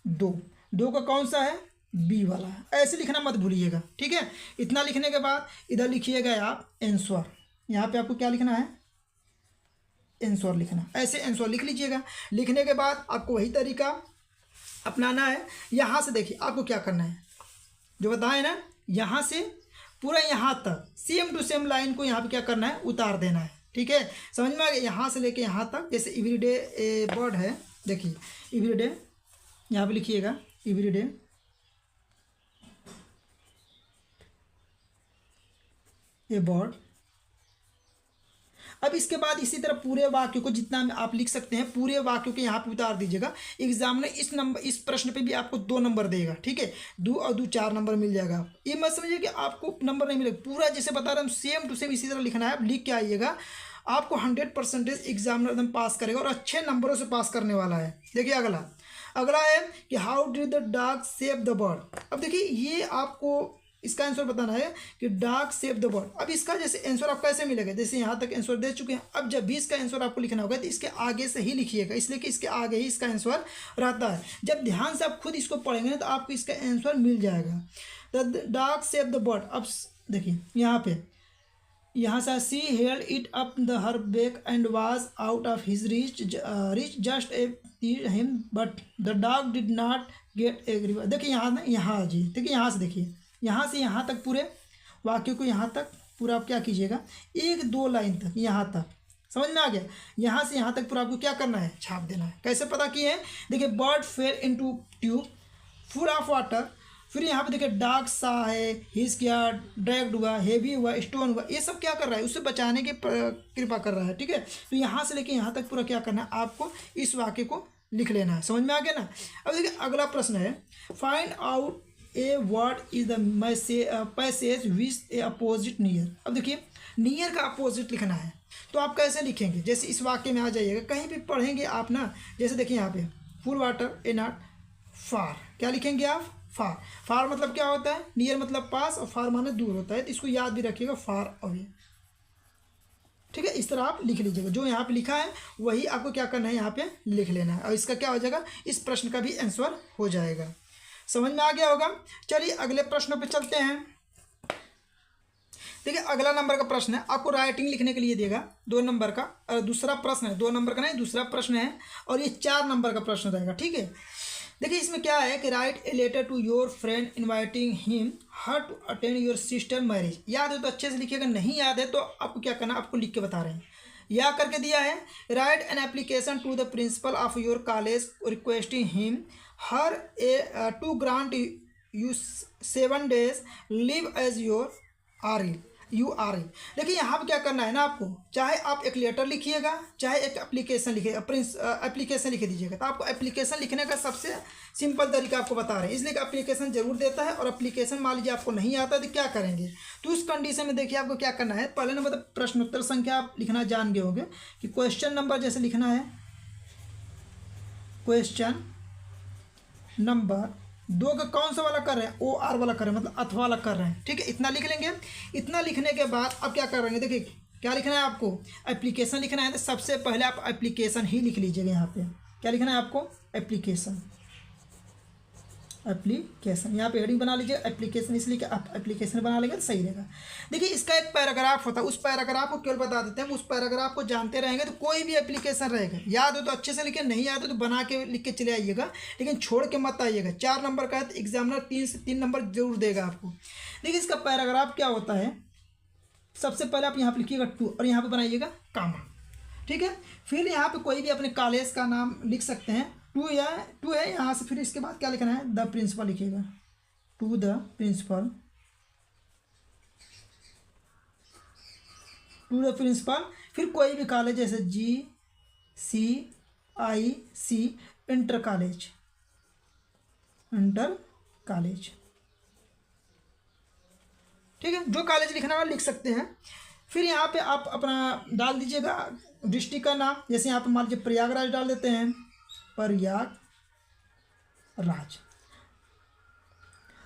2 का कौन सा है, बी वाला है। ऐसे लिखना मत भूलिएगा, ठीक है। इतना लिखने के बाद इधर लिखिएगा आप आंसर, यहाँ पे आपको क्या लिखना है, आंसर लिखना, ऐसे आंसर लिख लीजिएगा। लिखने के बाद आपको वही तरीका अपनाना है। यहाँ से देखिए आपको क्या करना है, जो बताए ना, यहाँ से पूरा यहाँ तक सेम टू सेम लाइन को यहाँ पे क्या करना है, उतार देना है। ठीक है, समझ में आ गया। यहाँ से लेके यहाँ तक, जैसे एवरीडे ए बर्ड है, देखिए एवरीडे यहाँ पे लिखिएगा, एवरीडे ए बर्ड। अब इसके बाद इसी तरह पूरे वाक्य को जितना आप लिख सकते हैं पूरे वाक्य को यहाँ पे उतार दीजिएगा। एग्जाम में इस प्रश्न पे भी आपको 2 नंबर देगा। ठीक है, 2 और 2 4 नंबर मिल जाएगा। ये मत समझिए कि आपको नंबर नहीं मिलेगा, पूरा जैसे बता रहे हैं सेम टू सेम इसी तरह लिखना है। आप लिख के आइएगा, आपको 100% एग्जामिनर एकदम पास करेगा और अच्छे नंबरों से पास करने वाला है। देखिए अगला है कि how did the dog save the bird. अब देखिए ये आपको इसका आंसर बताना है कि डॉग सेव द बर्ड। अब इसका जैसे आंसर आपको कैसे मिलेगा, जैसे यहाँ तक आंसर दे चुके हैं। अब जब भी इसका आंसर आपको लिखना होगा तो इसके आगे से ही लिखिएगा, इसलिए कि इसके आगे ही इसका आंसर रहता है। जब ध्यान से आप खुद इसको पढ़ेंगे ना तो आपको इसका आंसर मिल जाएगा। The dog save the bird. अब देखिए यहाँ से she held it up the her back and was out of his reach just a him but the dog did not get agree. देखिए यहाँ जी, देखिए यहाँ से देखिए, यहाँ से यहाँ तक पूरे वाक्य को यहाँ तक पूरा आप क्या कीजिएगा, 1-2 लाइन तक यहाँ तक, समझ में आ गया। यहाँ से यहाँ तक पूरा आपको क्या करना है, छाप देना है। कैसे पता किए हैं, देखिए bird fail into tube full of water. फिर यहाँ पे देखिए डॉग सा है, हिज किया, ड्रैग्ड हुआ, हेवी हुआ, स्टोन हुआ, ये सब क्या कर रहा है, उससे बचाने की कृपा कर रहा है। ठीक है, तो यहाँ से लेके यहाँ तक पूरा क्या करना है, आपको इस वाक्य को लिख लेना है। समझ में आ गया ना। अब देखिए अगला प्रश्न है, find out a word is the passage which A opposite near. अब देखिए नियर का अपोजिट लिखना है, तो आप कैसे लिखेंगे, जैसे इस वाक्य में आ जाइएगा, कहीं भी पढ़ेंगे आप ना, जैसे देखिए यहाँ पे full water A not far, क्या लिखेंगे आप, फार। फार मतलब क्या होता है, नियर मतलब पास और फार माने दूर होता है, तो इसको याद भी रखिएगा, फार अवे। ठीक है, इस तरह आप लिख लीजिएगा, जो यहाँ पे लिखा है वही आपको क्या करना है, यहाँ पे लिख लेना है, और इसका क्या हो जाएगा, इस प्रश्न का भी आंसर हो जाएगा। समझ में आ गया होगा। चलिए अगले प्रश्नों पे चलते हैं। देखिए अगला नंबर का प्रश्न है, आपको राइटिंग लिखने के लिए देगा 2 नंबर का, और दूसरा प्रश्न है 2 नंबर का नहीं, दूसरा प्रश्न है, और ये 4 नंबर का प्रश्न रहेगा। ठीक है, देखिए इसमें क्या है कि write a letter to your friend inviting him her to attend your sister marriage. याद है तो अच्छे से लिखिएगा, नहीं याद है तो आपको क्या करना, आपको लिख के बता रहे हैं। या करके दिया है, write an application to the principal of your college requesting him her a to grant you 7 days leave as your URL। देखिए यहाँ पे क्या करना है ना, आपको चाहे आप एक लेटर लिखिएगा, चाहे एक एप्लीकेशन लिखिएगा, एप्लीकेशन लिख दीजिएगा। तो आपको एप्लीकेशन लिखने का सबसे सिंपल तरीका आपको बता रहे हैं, इसलिए कि एप्लीकेशन जरूर देता है, और एप्लीकेशन मान लीजिए आपको नहीं आता तो क्या करेंगे, तो उस कंडीशन में देखिए आपको क्या करना है। पहले नंबर प्रश्नोत्तर संख्या आप लिखना जान गए होंगे कि क्वेश्चन नंबर जैसे लिखना है, क्वेश्चन नंबर 2 का कौन सा वाला कर रहे हैं, OR वाला कर रहे हैं, मतलब अथवा वाला कर रहे हैं। ठीक है, इतना लिख लेंगे। इतना लिखने के बाद अब क्या कर रहे हैं, देखिए क्या लिखना है आपको, एप्लीकेशन लिखना है। तो सबसे पहले आप एप्लीकेशन ही लिख लीजिएगा। यहाँ पे क्या लिखना है आपको, एप्लीकेशन यहाँ पे हेडिंग बना लीजिए एप्लीकेशन, इसलिए कि आप एप्लीकेशन बना लेंगे तो सही रहेगा। देखिए इसका एक पैराग्राफ होता है, उस पैराग्राफ को केवल बता देते हैं, उस पैराग्राफ को जानते रहेंगे तो कोई भी एप्लीकेशन रहेगा, याद हो तो अच्छे से लिखे, नहीं याद हो तो बना के लिख के चले आइएगा, लेकिन छोड़ के मत आइएगा। 4 नंबर का है तो एग्जामिनर 3 से 3 नंबर जरूर देगा आपको। देखिए इसका पैराग्राफ क्या होता है, सबसे पहले आप यहाँ पर लिखिएगा टू, और यहाँ पर बनाइएगा कामा। ठीक है, फिर यहाँ पर कोई भी अपने कॉलेज का नाम लिख सकते हैं, टू है यहाँ से। फिर इसके बाद क्या लिखना है, द प्रिंसिपल लिखिएगा, टू द प्रिंसिपल। फिर कोई भी कॉलेज जैसे GCIC इंटर कॉलेज। ठीक है, जो कॉलेज लिखना है लिख सकते हैं। फिर यहाँ पे आप अपना डाल दीजिएगा डिस्ट्रिक्ट का नाम, जैसे यहाँ पे मान लीजिए प्रयागराज डाल देते हैं, प्रयागराज।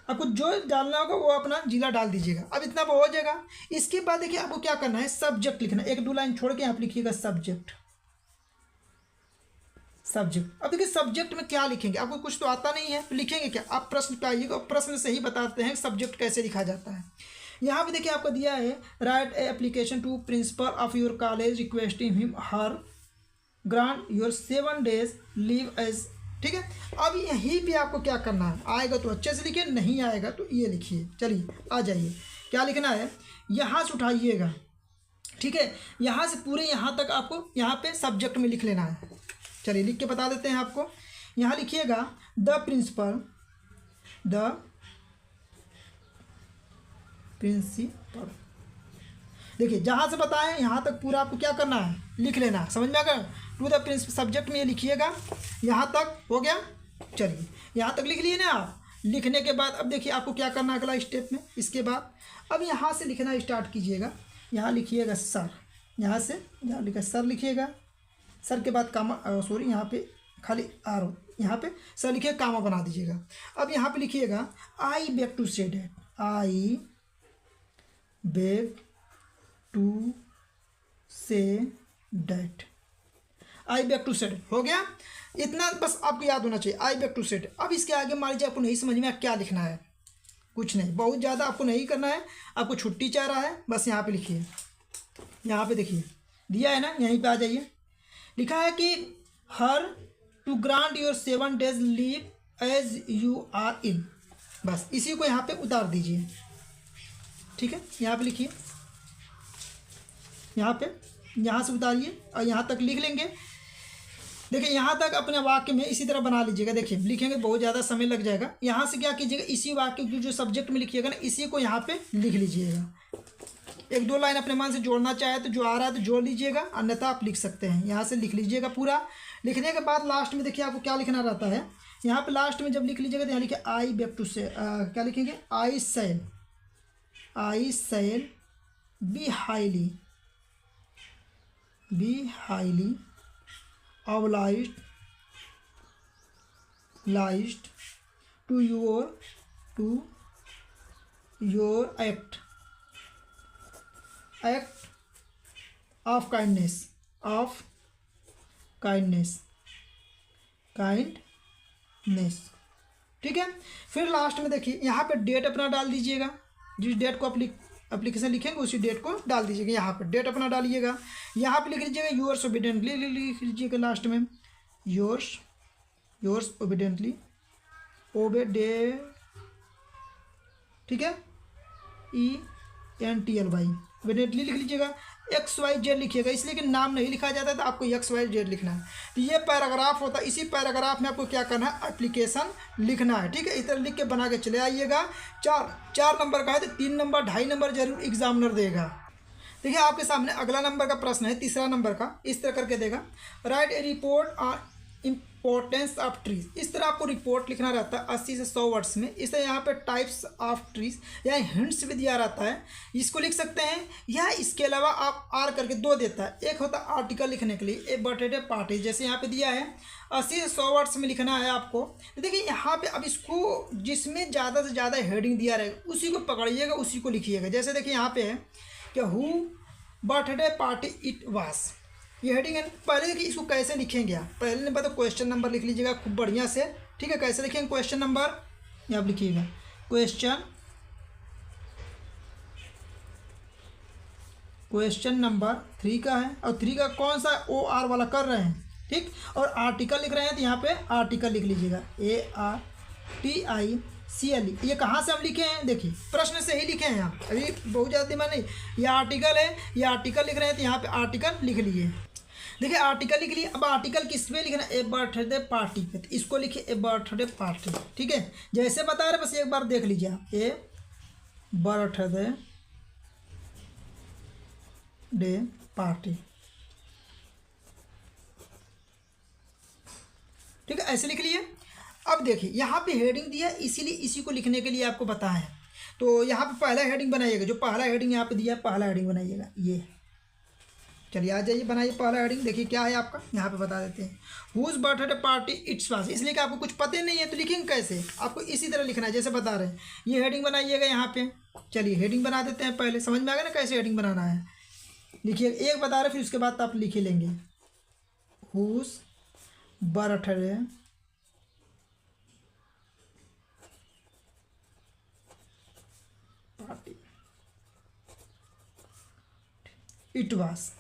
आपको जो डालना होगा वो अपना जिला डाल दीजिएगा। अब इतना हो जाएगा। इसके बाद देखिए आपको क्या करना है, सब्जेक्ट लिखना है, 1-2 लाइन छोड़ के आप लिखिएगा सब्जेक्ट। अब देखिए सब्जेक्ट में क्या लिखेंगे, आपको कुछ तो आता नहीं है तो लिखेंगे क्या, आप प्रश्न पे आइएगा, प्रश्न से ही बताते हैं सब्जेक्ट कैसे लिखा जाता है। यहाँ पे देखिए आपको दिया है, write a application to principal of your college requesting him her grant your 7 days leave as ठीक है। अब यहीं पे आपको क्या करना है, आएगा तो अच्छे से लिखिए, नहीं आएगा तो ये लिखिए। चलिए आ जाइए, क्या लिखना है, यहाँ से उठाइएगा, ठीक है, यहाँ से पूरे यहाँ तक आपको यहाँ पे सब्जेक्ट में लिख लेना है। चलिए लिख के बता देते हैं आपको। यहाँ लिखिएगा द प्रिंसिपल देखिए जहाँ से बताएं यहाँ तक पूरा आपको क्या करना है, लिख लेना है। समझ में आ गया, टू द प्रिंसिपल सब्जेक्ट में ये लिखिएगा। यहाँ तक हो गया, चलिए यहाँ तक लिख लिए ना आप। लिखने के बाद अब देखिए आपको क्या करना है अगला स्टेप में। इसके बाद अब यहाँ से लिखना स्टार्ट कीजिएगा। यहाँ लिखिएगा सर, यहाँ से यहाँ लिखा सर लिखिएगा, सर के बाद कामा सॉरी यहाँ पे खाली आर, यहाँ पे सर लिखिए, कामा बना दीजिएगा। अब यहाँ पे लिखिएगा I beg to say that, I beg to say that, I beg to set. हो गया, इतना बस आपको याद होना चाहिए, आई बेग टू सेट। अब इसके आगे मान लीजिए आपको नहीं समझ में क्या लिखना है, कुछ नहीं, बहुत ज़्यादा आपको नहीं करना है, आपको छुट्टी चाह रहा है, बस यहाँ पे लिखिए। यहाँ पे देखिए दिया है ना, यहीं पे आ जाइए। लिखा है कि her to grant your 7 days leave as you are in, बस इसी को यहाँ पे उतार दीजिए। ठीक है, यहाँ पे लिखिए, यहाँ पे यहाँ से उतारिए और यहाँ तक लिख लेंगे। देखिए यहाँ तक अपने वाक्य में इसी तरह बना लीजिएगा। देखिए लिखेंगे बहुत ज़्यादा समय लग जाएगा। यहाँ से क्या कीजिएगा, इसी वाक्य जो सब्जेक्ट में लिखिएगा ना, इसी को यहाँ पे लिख लीजिएगा। 1-2 लाइन अपने मन से जोड़ना चाहे तो जो आ रहा है तो जोड़ लीजिएगा, अन्यथा आप लिख सकते हैं। यहाँ से लिख लीजिएगा पूरा। लिखने के बाद लास्ट में देखिए आपको क्या लिखना रहता है। यहाँ पे लास्ट में जब लिख लीजिएगा तो यहाँ लिखे आई बेग टू से, क्या लिखेंगे, I shall be highly obliged to your act of kindness, ठीक है। फिर लास्ट में देखिए यहाँ पे डेट अपना डाल दीजिएगा, जिस डेट को एप्लीकेशन लिखेंगे उसी डेट को डाल दीजिएगा। यहाँ पर डेट अपना डालिएगा, यहाँ पे लिख लीजिएगा योर्स ओबीडियंटली, लिख लीजिएगा लास्ट में योर्स ओबीडियंटली ओबेडे, ठीक है, ENTLY ओबीडियंटली लिख लीजिएगा। XYZ लिखिएगा, इसलिए कि नाम नहीं लिखा जाता है तो आपको XYZ लिखना है। तो ये पैराग्राफ होता है, इसी पैराग्राफ में आपको क्या करना है, एप्लीकेशन लिखना है। ठीक है, इस तरह लिख के बना के चले आइएगा। 4 नंबर का है तो 3 नंबर 2.5 नंबर जरूर एग्जामिनर देगा। देखिए आपके सामने अगला नंबर का प्रश्न है, तीसरा नंबर का, इस तरह करके देगा, right A report on importance of trees. इस तरह आपको रिपोर्ट लिखना रहता है 80 से 100 वर्ड्स में। इस तरह यहाँ पे टाइप्स ऑफ ट्रीज या हिंट्स भी दिया रहता है, इसको लिख सकते हैं। या इसके अलावा आप आर करके 2 देता है, एक होता है आर्टिकल लिखने के लिए, ए बर्थडे पार्टी, जैसे यहाँ पे दिया है 80 से 100 वर्ड्स में लिखना है आपको। तो देखिए यहाँ पे अब इसको जिसमें ज़्यादा से ज़्यादा हेडिंग दिया रहेगा उसी को पकड़िएगा, उसी को लिखिएगा। जैसे देखिए यहाँ पे है कि हु बर्थडे पार्टी इट वास, ये हेडिंग है। पहले देखिए इसको कैसे लिखेंगे आप, पहले नंबर तो क्वेश्चन नंबर लिख लीजिएगा खूब बढ़िया से। ठीक है, कैसे लिखेंगे क्वेश्चन नंबर, यहाँ आप लिखिएगा क्वेश्चन नंबर 3 का है, और 3 का कौन सा OR वाला कर रहे हैं। ठीक, और आर्टिकल लिख रहे हैं तो यहाँ पे आर्टिकल लिख लीजिएगा, ARTICLE। ये कहाँ से हम लिखे हैं, देखिए प्रश्न से ही लिखे हैं आप, अभी बहुत ज़्यादा दिमाग नहीं। ये आर्टिकल है, ये आर्टिकल लिख रहे हैं तो यहाँ पे आर्टिकल लिख लिए। देखिए आर्टिकल लिख लिए। अब आर्टिकल किस पे लिखना, ए बर्थडे पार्टी पे, तो इसको लिखिए ए बर्थडे पार्टी। ठीक है, जैसे बता रहे बस एक बार देख लीजिए आप, ए बर्थडे डे पार्टी। ठीक है, ऐसे लिख लिए। अब देखिए यहाँ पे हेडिंग दिया, इसीलिए इसी को लिखने के लिए आपको बताया है। तो यहाँ पे पहला हेडिंग बनाइएगा, जो पहला हेडिंग यहाँ पे दिया है पहला हेडिंग बनाइएगा। ये चलिए आ जाइए, बनाइए पहला हेडिंग। देखिए क्या है आपका, यहाँ पे बता देते हैं, हुज बर्थडे पार्टी इट्स वास। इसलिए कि आपको कुछ पता नहीं है तो लिखेंगे कैसे, आपको इसी तरह लिखना है जैसे बता रहे हैं। ये हेडिंग बनाइएगा यहाँ पे। चलिए हेडिंग बना देते हैं, पहले समझ में आ गया ना कैसे हेडिंग बनाना है। लिखिए, एक बता रहे फिर उसके बाद आप लिख ही लेंगे, हुज बर्थडे पार्टी इट वास।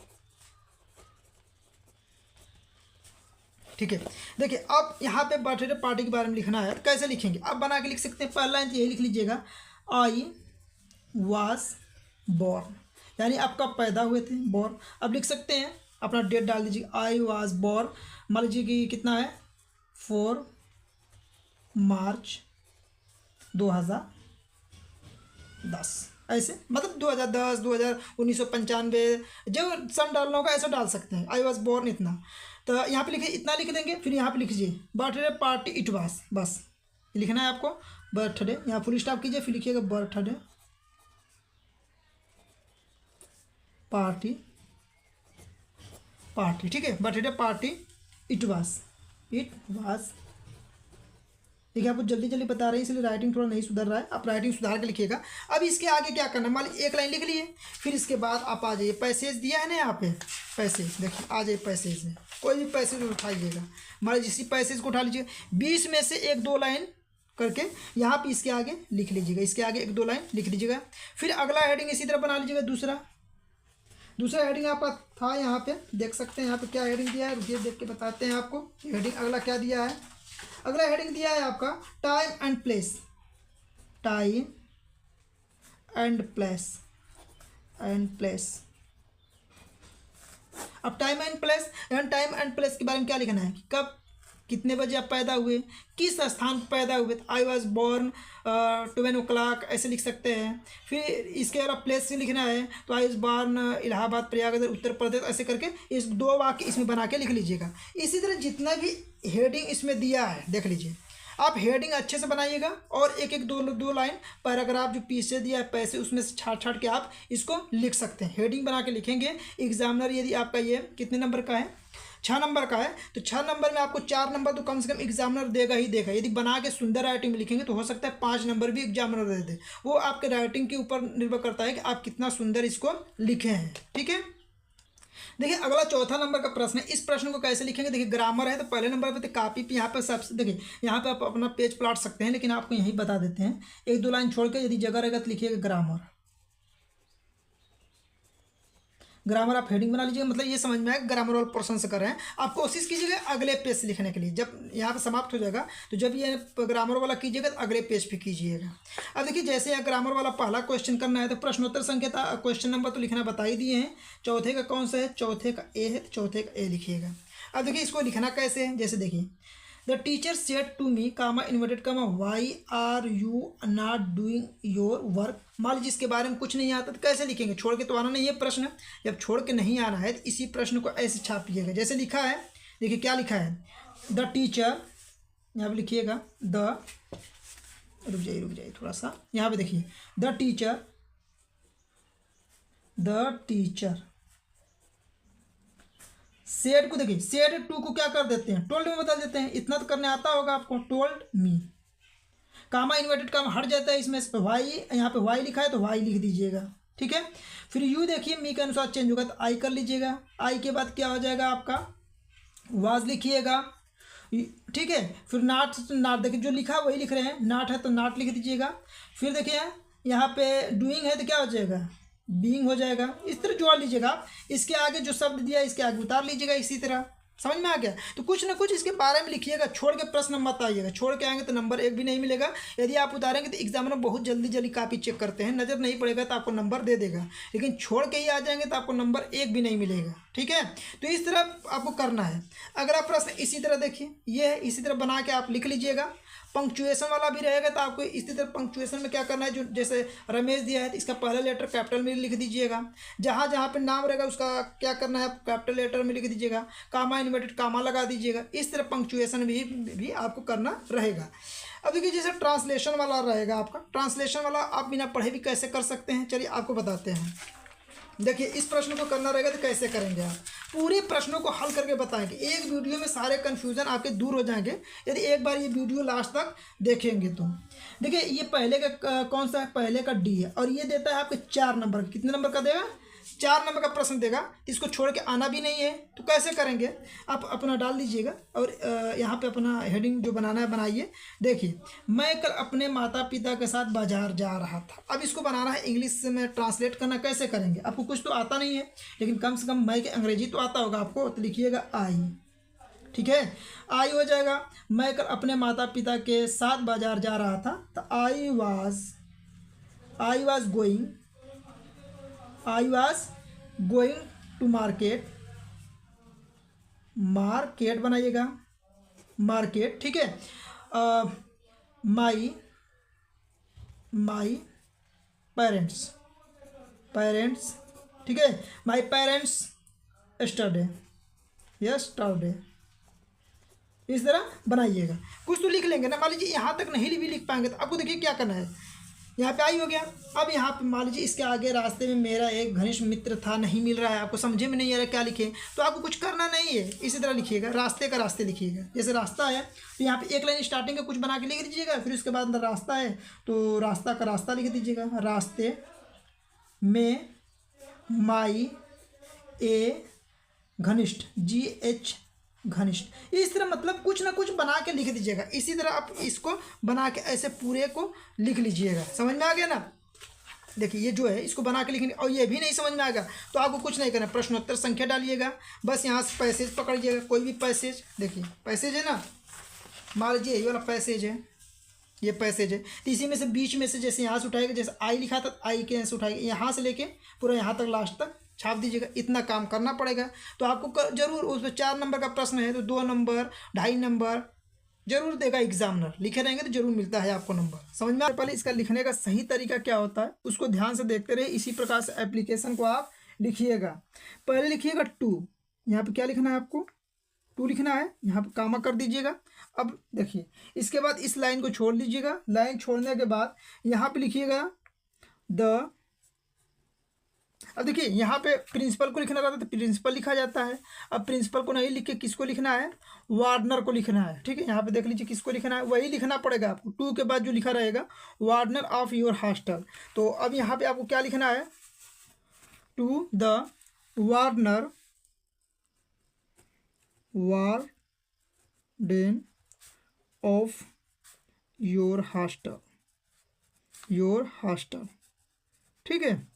ठीक है। देखिए अब यहाँ पे बर्थडे पार्टी के बारे में लिखना है, तो कैसे लिखेंगे? अब बना के लिख सकते हैं। पहला लाइन तो यही लिख लीजिएगा, आई वाज बॉर्न, यानी आप कब पैदा हुए थे, बॉर्न। अब लिख सकते हैं अपना डेट डाल दीजिए, आई वाज बॉर्न, मान लीजिए कि कितना है 4 मार्च 2010, ऐसे मतलब 2010, 2000, 1995 जो सन डालना होगा ऐसा डाल सकते हैं। आई वॉज बोर्न इतना, तो यहाँ पे लिखिए इतना लिख देंगे। फिर यहाँ पे लिख लीजिए बर्थडे पार्टी इट वाज, बस लिखना है आपको बर्थडे, यहाँ फुल स्टॉप कीजिए, फिर लिखिएगा बर्थडे पार्टी, ठीक है, बर्थडे पार्टी इट वाज, देखिए आपको जल्दी जल्दी बता रहे हैं इसलिए राइटिंग थोड़ा नहीं सुधर रहा है, आप राइटिंग सुधार के लिखिएगा। अब इसके आगे क्या करना, मान लीजिए एक लाइन लिख लिए, फिर इसके बाद आप आ जाइए, पैसेज दिया है ना यहाँ पे, पैसेज देखिए आ जाइए, पैसेज में कोई भी पैसेज उठाइएगा, मान लीजिए इसी पैसेज को उठा लीजिएगा, 20 में से 1-2 लाइन करके यहाँ पे इसके आगे लिख लीजिएगा, इसके आगे 1-2 लाइन लिख लीजिएगा। फिर अगला हेडिंग इसी तरह बना लीजिएगा, दूसरा हेडिंग आपका था यहाँ पे, देख सकते हैं यहाँ पे क्या हेडिंग दिया है, रुकिए देख के बताते हैं आपको हेडिंग अगला क्या दिया है। अगला हेडिंग दिया है आपका टाइम एंड प्लेस, अब टाइम एंड प्लेस के बारे में क्या लिखना है कि कब कितने बजे आप पैदा हुए, किस स्थान पर पैदा हुए, आई वॉज बॉर्न 12 o'clock ऐसे लिख सकते हैं। फिर इसके अलावा प्लेस से लिखना है तो I was born Allahabad, Prayagraj, Uttar Pradesh, ऐसे करके इस 2 वाक्य इसमें बना के लिख लीजिएगा। इसी तरह जितना भी हेडिंग इसमें दिया है देख लीजिए, आप हेडिंग अच्छे से बनाइएगा और एक एक दो लाइन पैराग्राफ जो पीछे दिया है पैसे उसमें से छाट के आप इसको लिख सकते हैं। हेडिंग बना के लिखेंगे, एग्जामिनर यदि आपका ये कितने नंबर का है, 6 नंबर का है, तो 6 नंबर में आपको 4 नंबर तो कम से कम एग्जामिनर देगा ही देगा। यदि बना के सुंदर राइटिंग में लिखेंगे तो हो सकता है 5 नंबर भी एग्जामिनर दे दे, वो आपके राइटिंग के ऊपर निर्भर करता है कि आप कितना सुंदर इसको लिखे हैं। ठीक है, देखिए अगला चौथा नंबर का प्रश्न है, इस प्रश्न को कैसे लिखेंगे। देखिए ग्रामर है तो पहले नंबर पे तो कॉपी पे यहाँ पे सबसे देखिए यहाँ पे आप अपना पेज प्लाट सकते हैं, लेकिन आपको यहीं बता देते हैं 1-2 लाइन छोड़ के, यदि जगह रहेगा तो लिखिएगा ग्रामर आप हेडिंग बना लीजिएगा, मतलब ये समझ में आएगा ग्रामर वाला पोर्शन से कर रहे हैं। आप कोशिश कीजिएगा अगले पेज से लिखने के लिए, जब यहाँ पे समाप्त हो जाएगा तो जब ये ग्रामर वाला कीजिएगा तो अगले पेज पे कीजिएगा। अब देखिए जैसे यहाँ ग्रामर वाला पहला क्वेश्चन करना है तो प्रश्नोत्तर संख्या क्वेश्चन नंबर तो लिखना बता ही दिए हैं, चौथे का कौन सा है, चौथे का ए है, चौथे का ए लिखिएगा। अब देखिए इसको लिखना कैसे है, जैसे देखिए the teacher said to me comma inverted comma why are you not doing your work. मान लीजिए इसके बारे में कुछ नहीं आता तो कैसे लिखेंगे, छोड़ के तो आना नहीं है प्रश्न, जब छोड़ के नहीं आना है तो इसी प्रश्न को ऐसे छापिएगा जैसे लिखा है। देखिए क्या लिखा है, द टीचर, यहाँ पे लिखिएगा द, रुक जाइए थोड़ा सा, यहाँ पे देखिए द टीचर सेड को देखिए, सेड टू को क्या कर देते हैं, टोल्ड में बदल देते हैं, इतना तो करने आता होगा आपको, टोल्ड मी। कामा इन्वर्टेड कामा हट जाता है इसमें, वाई, यहाँ पे वाई लिखा है तो वाई लिख दीजिएगा। ठीक है, फिर यू देखिए मी के अनुसार चेंज होगा तो आई कर लीजिएगा, आई के बाद क्या हो जाएगा आपका वाज लिखिएगा। ठीक है, फिर नाट देखिए जो लिखा वही लिख रहे हैं, नाट है तो नाट लिख दीजिएगा। फिर देखिए यहाँ पे डूइंग है तो क्या हो जाएगा, बीइंग हो जाएगा। इस तरह जोड़ लीजिएगा, इसके आगे जो शब्द दिया है इसके आगे उतार लीजिएगा, इसी तरह। समझ में आ गया, तो कुछ ना कुछ इसके बारे में लिखिएगा, छोड़ के प्रश्न मत आइएगा, छोड़ के आएंगे तो नंबर 1 भी नहीं मिलेगा। यदि आप उतारेंगे तो एग्जामिनर बहुत जल्दी कॉपी चेक करते हैं, नज़र नहीं पड़ेगा तो आपको नंबर दे देगा, लेकिन छोड़ के ही आ जाएंगे तो आपको नंबर 1 भी नहीं मिलेगा। ठीक है, तो इस तरह आपको करना है। अगर आप प्रश्न इसी तरह देखिए, ये है, इसी तरह बना के आप लिख लीजिएगा। पंक्चुएशन वाला भी रहेगा तो आपको इसी तरह पंक्चुएशन में क्या करना है, जो जैसे रमेश दिया है तो इसका पहला लेटर कैपिटल में लिख दीजिएगा, जहाँ जहाँ पे नाम रहेगा उसका क्या करना है कैपिटल लेटर में लिख दीजिएगा, कामा इन्वर्टेड कामा लगा दीजिएगा। इस तरह पंक्चुएशन भी आपको करना रहेगा। अब देखिए जैसे ट्रांसलेशन वाला रहेगा आपका, ट्रांसलेशन वाला आप बिना पढ़े भी कैसे कर सकते हैं, चलिए आपको बताते हैं। देखिए इस प्रश्न को करना रहेगा तो कैसे करेंगे, आप पूरे प्रश्नों को हल करके बताएंगे, एक वीडियो में सारे कन्फ्यूज़न आपके दूर हो जाएंगे यदि एक बार ये वीडियो लास्ट तक देखेंगे तो। देखिए ये पहले का कौन सा है, पहले का डी है और ये देता है आपके 4 नंबर, कितने नंबर का देगा, 4 नंबर का प्रश्न देगा, इसको छोड़ के आना भी नहीं है तो कैसे करेंगे, आप अपना डाल दीजिएगा और यहाँ पे अपना हेडिंग जो बनाना है बनाइए। देखिए मैं कल अपने माता पिता के साथ बाजार जा रहा था, अब इसको बनाना है इंग्लिश में ट्रांसलेट करना, कैसे करेंगे, आपको कुछ तो आता नहीं है लेकिन कम से कम मैं के अंग्रेजी तो आता होगा आपको, तो लिखिएगा आई ठीक है। आई हो जाएगा, मैं कल अपने माता पिता के साथ बाजार जा रहा था, तो I was going to market, market बनाइएगा, मार्केट, ठीक है। माई माई पेरेंट्स, पेरेंट्स, ठीक है, माई पेरेंट्स स्टरडे, यस्टरडे, इस तरह बनाइएगा। कुछ तो लिख लेंगे ना, मान लीजिए यहाँ तक नहीं भी लिख पाएंगे तो आपको देखिए क्या करना है, यहाँ पे आई हो गया। अब यहाँ पे मान लीजिए इसके आगे रास्ते में मेरा एक घनिष्ठ मित्र था, नहीं मिल रहा है, आपको समझे में नहीं आ रहा क्या लिखे, तो आपको कुछ करना नहीं है, इसी तरह लिखिएगा, रास्ते का रास्ते लिखिएगा। जैसे रास्ता है तो यहाँ पे एक लाइन स्टार्टिंग का कुछ बना के लिख दीजिएगा, फिर उसके बाद अंदर रास्ता है तो रास्ता का रास्ता लिख दीजिएगा, रास्ते में माई ए घनिष्ठ, GH घनिष्ठ, इस तरह मतलब कुछ ना कुछ बना के लिख दीजिएगा। इसी तरह आप इसको बना के ऐसे पूरे को लिख लीजिएगा। समझ में आ गया ना? देखिए ये जो है इसको बना के लिखने, और ये भी नहीं समझ में आएगा तो आपको कुछ नहीं करना, प्रश्नोत्तर संख्या डालिएगा, बस यहाँ से पैसेज पकड़ लीजिएगा, कोई भी पैसेज। देखिए पैसेज है ना, मान लीजिए ये वाला पैसेज है, ये पैसेज है, तो इसी में से बीच में से जैसे यहाँ से उठाएगा, जैसे आई लिखा था आई के यहाँ से उठाएगा, यहाँ से लेके पूरा यहाँ तक लास्ट तक छाप दीजिएगा। इतना काम करना पड़ेगा। तो आपको जरूर उस पर 4 नंबर का प्रश्न है तो 2 नंबर 2.5 नंबर जरूर देगा एग्जामिनर, लिखे रहेंगे तो जरूर मिलता है आपको नंबर। समझ में? पहले इसका लिखने का सही तरीका क्या होता है उसको ध्यान से देखते रहे, इसी प्रकार से एप्लीकेशन को आप लिखिएगा। पहले लिखिएगा 2, यहाँ पे क्या लिखना है आपको, 2 लिखना है, यहाँ पे कामा कर दीजिएगा। अब देखिए इसके बाद इस लाइन को छोड़ दीजिएगा, लाइन छोड़ने के बाद यहाँ पे लिखिएगा द, अब देखिए यहाँ पे प्रिंसिपल को लिखना रहता है तो प्रिंसिपल लिखा जाता है। अब प्रिंसिपल को नहीं लिख के किसको लिखना है, वार्डनर को लिखना है। ठीक है, यहाँ पे देख लीजिए किसको लिखना है, वही लिखना पड़ेगा आपको। 2 के बाद जो लिखा रहेगा वार्डनर ऑफ योर हॉस्टल, तो अब यहाँ पे आपको क्या लिखना है, to the wardener warden of your hostel, your hostel. ठीक है,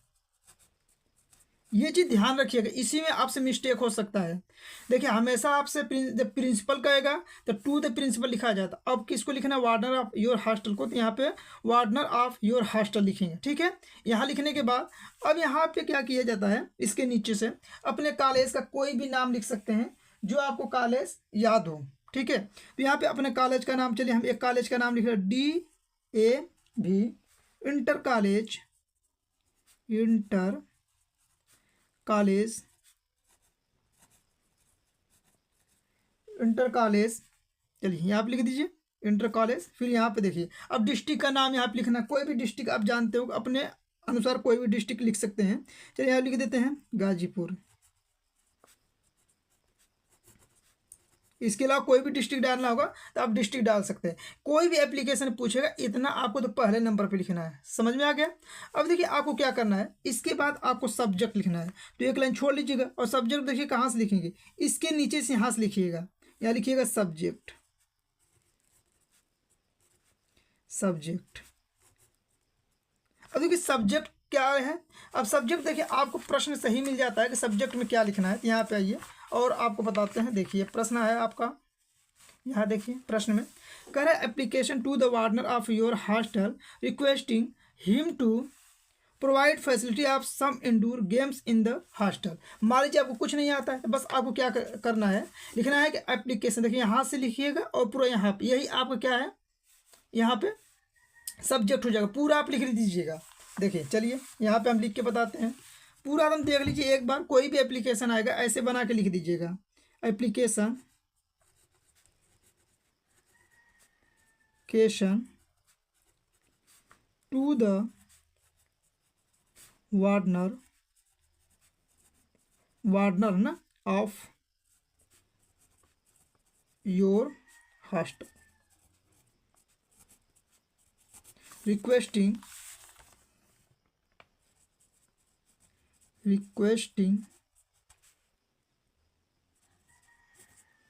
ये चीज़ ध्यान रखिएगा, इसी में आपसे मिस्टेक हो सकता है। देखिए हमेशा आपसे प्रिंसिपल कहेगा तो टू द प्रिंसिपल लिखा जाता, अब किसको लिखना है, वार्डनर ऑफ योर हॉस्टल को, तो यहाँ पे वार्डनर ऑफ योर हॉस्टल लिखेंगे। ठीक है, यहाँ लिखने के बाद अब यहाँ पे क्या किया जाता है, इसके नीचे से अपने कॉलेज का कोई भी नाम लिख सकते हैं जो आपको कॉलेज याद हो। ठीक है, तो यहाँ पे अपने कॉलेज का नाम, चलिए हम एक कॉलेज का नाम लिख रहे हैं, DAV inter college, inter college, inter college, चलिए यहाँ पे लिख दीजिए इंटर कॉलेज। फिर यहाँ पे देखिए अब डिस्ट्रिक्ट का नाम यहाँ पे लिखना, कोई भी डिस्ट्रिक्ट आप जानते हो अपने अनुसार कोई भी डिस्ट्रिक्ट लिख सकते हैं। चलिए यहाँ लिख देते हैं गाजीपुर। इसके अलावा कोई भी डिस्ट्रिक्ट डालना होगा तो आप डिस्ट्रिक्ट डाल सकते हैं। कोई भी एप्लीकेशन पूछेगा इतना आपको तो पहले नंबर पे लिखना है। समझ में आ गया? अब देखिए आपको क्या करना है, इसके बाद आपको सब्जेक्ट लिखना है, तो एक लाइन छोड़ लीजिएगा और सब्जेक्ट देखिए कहाँ से लिखेंगे, इसके नीचे से यहाँ से लिखिएगा, यहाँ लिखिएगा सब्जेक्ट, सब्जेक्ट। अब देखिए सब्जेक्ट क्या है, अब सब्जेक्ट देखिए आपको प्रश्न सही मिल जाता है कि सब्जेक्ट में क्या लिखना है, तो यहाँ पे आइए और आपको बताते हैं। देखिए प्रश्न है आपका, यहाँ देखिए प्रश्न में कह रहा है application to the wardener of your hostel requesting him to provide facility of some indoor games in the hostel. मान लीजिए आपको कुछ नहीं आता है तो बस आपको क्या करना है, लिखना है कि एप्लीकेशन, देखिए यहाँ से लिखिएगा और पूरा यहाँ पे यही आपका क्या है, यहाँ पे सब्जेक्ट हो जाएगा, पूरा आप लिख दीजिएगा। देखिए चलिए यहाँ पे हम लिख के बताते हैं, पूरा एकदम देख लीजिए एक बार, कोई भी एप्लीकेशन आएगा ऐसे बना के लिख दीजिएगा, एप्लीकेशन टू द वार्डनर ना ऑफ योर हॉस्टल रिक्वेस्टिंग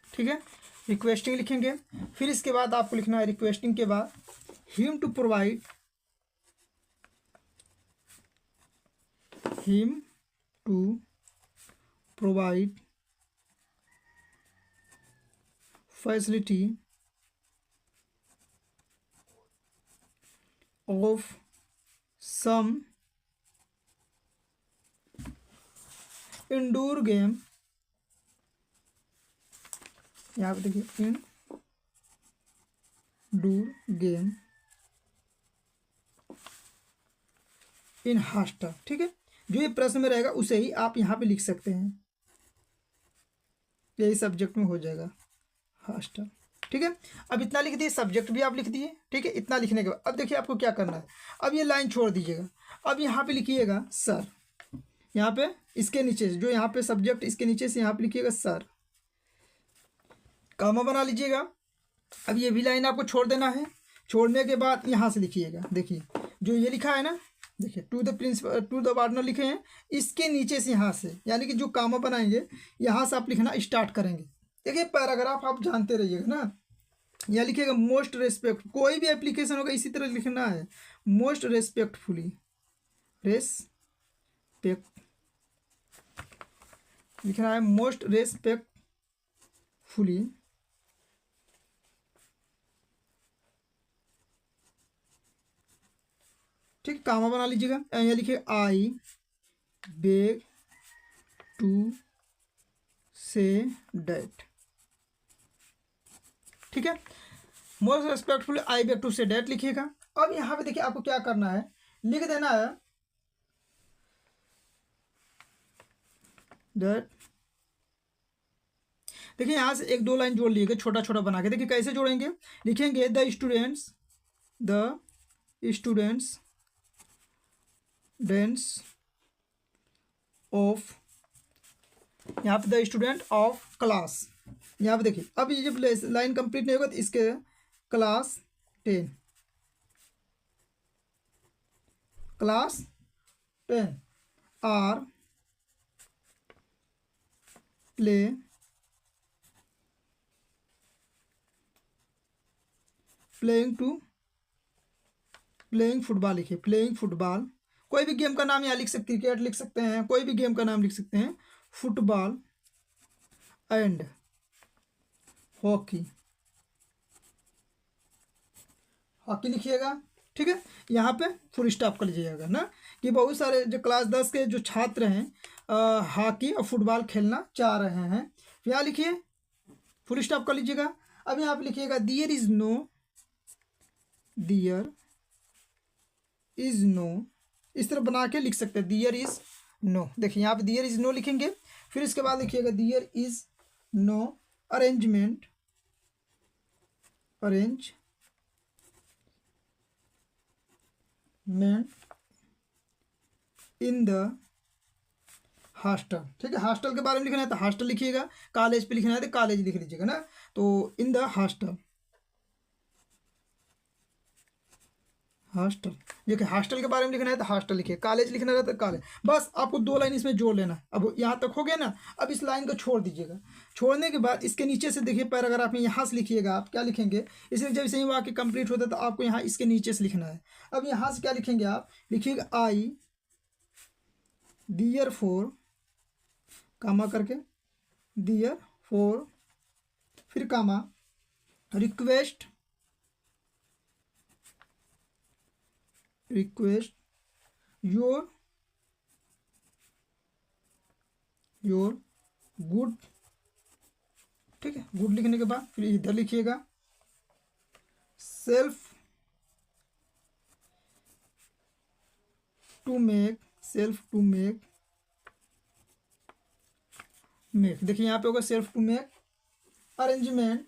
ठीक है, रिक्वेस्टिंग लिखेंगे। फिर इसके बाद आपको लिखना है रिक्वेस्टिंग के बाद him to provide facility of some indoor game, यहाँ पे देखिए इंडोर गेम इन हॉस्टल। ठीक है, जो ये प्रश्न में रहेगा उसे ही आप यहाँ पे लिख सकते हैं, यही सब्जेक्ट में हो जाएगा हॉस्टल। ठीक है, अब इतना लिख दिए, सब्जेक्ट भी आप लिख दिए। ठीक है, इतना लिखने के बाद अब देखिए आपको क्या करना है। अब ये लाइन छोड़ दीजिएगा, अब यहाँ पे लिखिएगा सर, यहाँ पे इसके नीचे से जो यहाँ पे सब्जेक्ट, इसके नीचे से यहाँ पे लिखिएगा सर, कामा बना लीजिएगा। अब ये भी लाइन आपको छोड़ देना है। छोड़ने के बाद यहाँ से लिखिएगा, देखिए जो ये लिखा है ना, देखिए to the principal to the wardener लिखे हैं, इसके नीचे से यहाँ से, यानी कि जो कामा बनाएंगे यहाँ से आप लिखना स्टार्ट करेंगे। देखिए पैराग्राफ आप जानते रहिएगा ना, यहाँ लिखिएगा मोस्ट रेस्पेक्ट, कोई भी एप्लीकेशन होगा इसी तरह लिखना है, मोस्ट रेस्पेक्टफुली, रेस्पेक्ट लिखना है, मोस्ट रेस्पेक्टफुली ठीक, कामा बना लीजिएगा। यहाँ लिखिए I beg to say that. ठीक है, most respectful I beg to say that लिखिएगा। अब यहाँ पे देखिए आपको क्या करना है, लिख देना है डैट। देखिए यहाँ से एक दो लाइन जोड़ लीजिएगा छोटा छोटा बना के। देखिए कैसे जोड़ेंगे, लिखेंगे द स्टूडेंट्स डेंस ऑफ, यहाँ पे द स्टूडेंट ऑफ क्लास। यहाँ पे देखिए अब ये जब लाइन कंप्लीट नहीं होगा तो इसके क्लास 10 आर प्लेइंग फुटबॉल लिखिए, प्लेइंग फुटबॉल, कोई भी गेम का नाम यहाँ लिख सकते हैं, क्रिकेट लिख सकते हैं, कोई भी गेम का नाम लिख सकते हैं, फुटबॉल एंड हॉकी लिखिएगा। ठीक है, यहाँ पे फुल स्टॉप कर लीजिएगा ना, कि बहुत सारे जो क्लास 10 के जो छात्र हैं हॉकी और फुटबॉल खेलना चाह रहे हैं, यहाँ लिखिए फुल स्टॉप कर लीजिएगा। अब यहाँ पे लिखिएगा देयर इज नो, इस तरह बना के लिख सकते हैं, देयर इज नो। देखिए यहाँ पे देयर इज नो लिखेंगे, फिर इसके बाद लिखिएगा there is no arrangement in the hostel. ठीक है, हॉस्टल के बारे में लिखना है तो हॉस्टल लिखिएगा, कॉलेज पे लिखना है तो कॉलेज लिख लीजिएगा ना, तो इन द हॉस्टल देखिए हॉस्टल के बारे में लिखना है तो हॉस्टल लिखिए, कॉलेज लिखना है तो कॉलेज। बस आपको दो लाइन इसमें जोड़ लेना। अब यहाँ तक हो गया ना, अब इस लाइन को छोड़ दीजिएगा। छोड़ने के बाद इसके नीचे से देखिए पैराग्राफ में यहाँ से लिखिएगा, आप क्या लिखेंगे, इसलिए जब सही वाक्य कंप्लीट होता है तो आपको यहाँ इसके नीचे से लिखना है। अब यहाँ से क्या लिखेंगे, आप लिखिएगा आई डियर फोर, कामा करके डियर फोर, फिर कामा रिक्वेस्ट योर गुड। ठीक है, गुड लिखने के बाद फिर इधर लिखिएगा सेल्फ टू मेक देखिए यहाँ पे होगा self to make arrangement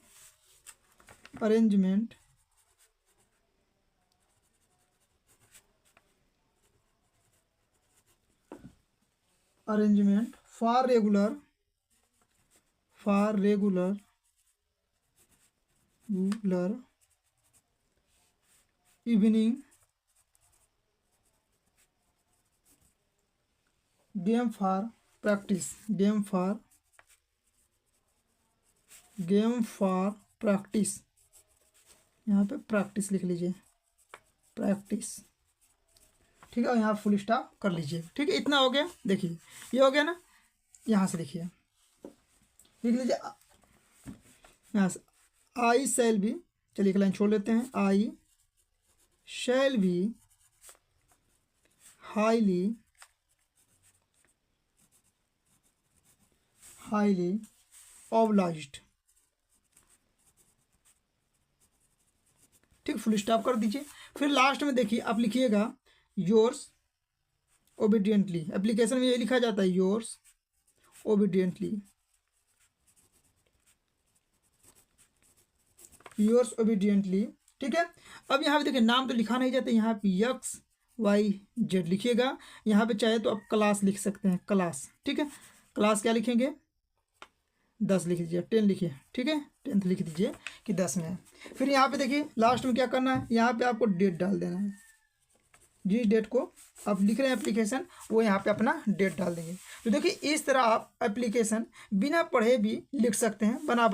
for regular evening game for practice, यहाँ पे प्रैक्टिस लिख लीजिए, प्रैक्टिस। ठीक है, यहाँ फुल स्टॉप कर लीजिए। ठीक है, इतना हो गया। देखिए ये हो गया ना, यहाँ से लिखिए, लिख लीजिए यहाँ से आई शैल बी, चलिए एक लाइन छोड़ लेते हैं, आई शैल बी हाईली ऑब्लाइज्ड। ठीक, फुल स्टॉप कर दीजिए। फिर लास्ट में देखिए आप लिखिएगा योर्स ओबीडियंटली। एप्लीकेशन में ये लिखा जाता है योर्स ओबीडियंटली, योर्स ओबीडियंटली। ठीक है, अब यहाँ पे देखिए नाम तो लिखा नहीं जाता, यहाँ पे XYZ लिखिएगा। यहाँ पे चाहे तो आप क्लास लिख सकते हैं, क्लास। ठीक है, क्लास क्या लिखेंगे, 10 लिख दीजिए, 10 लिखिए। ठीक है, 10th लिख दीजिए कि 10 में है। फिर यहाँ पे देखिए लास्ट में क्या करना है, यहाँ पे आपको डेट डाल देना है। जिस डेट को आप लिख रहे हैं एप्लीकेशन, वो यहाँ पे अपना डेट डाल देंगे। तो देखिए इस तरह आप एप्लीकेशन बिना पढ़े भी लिख सकते हैं, बना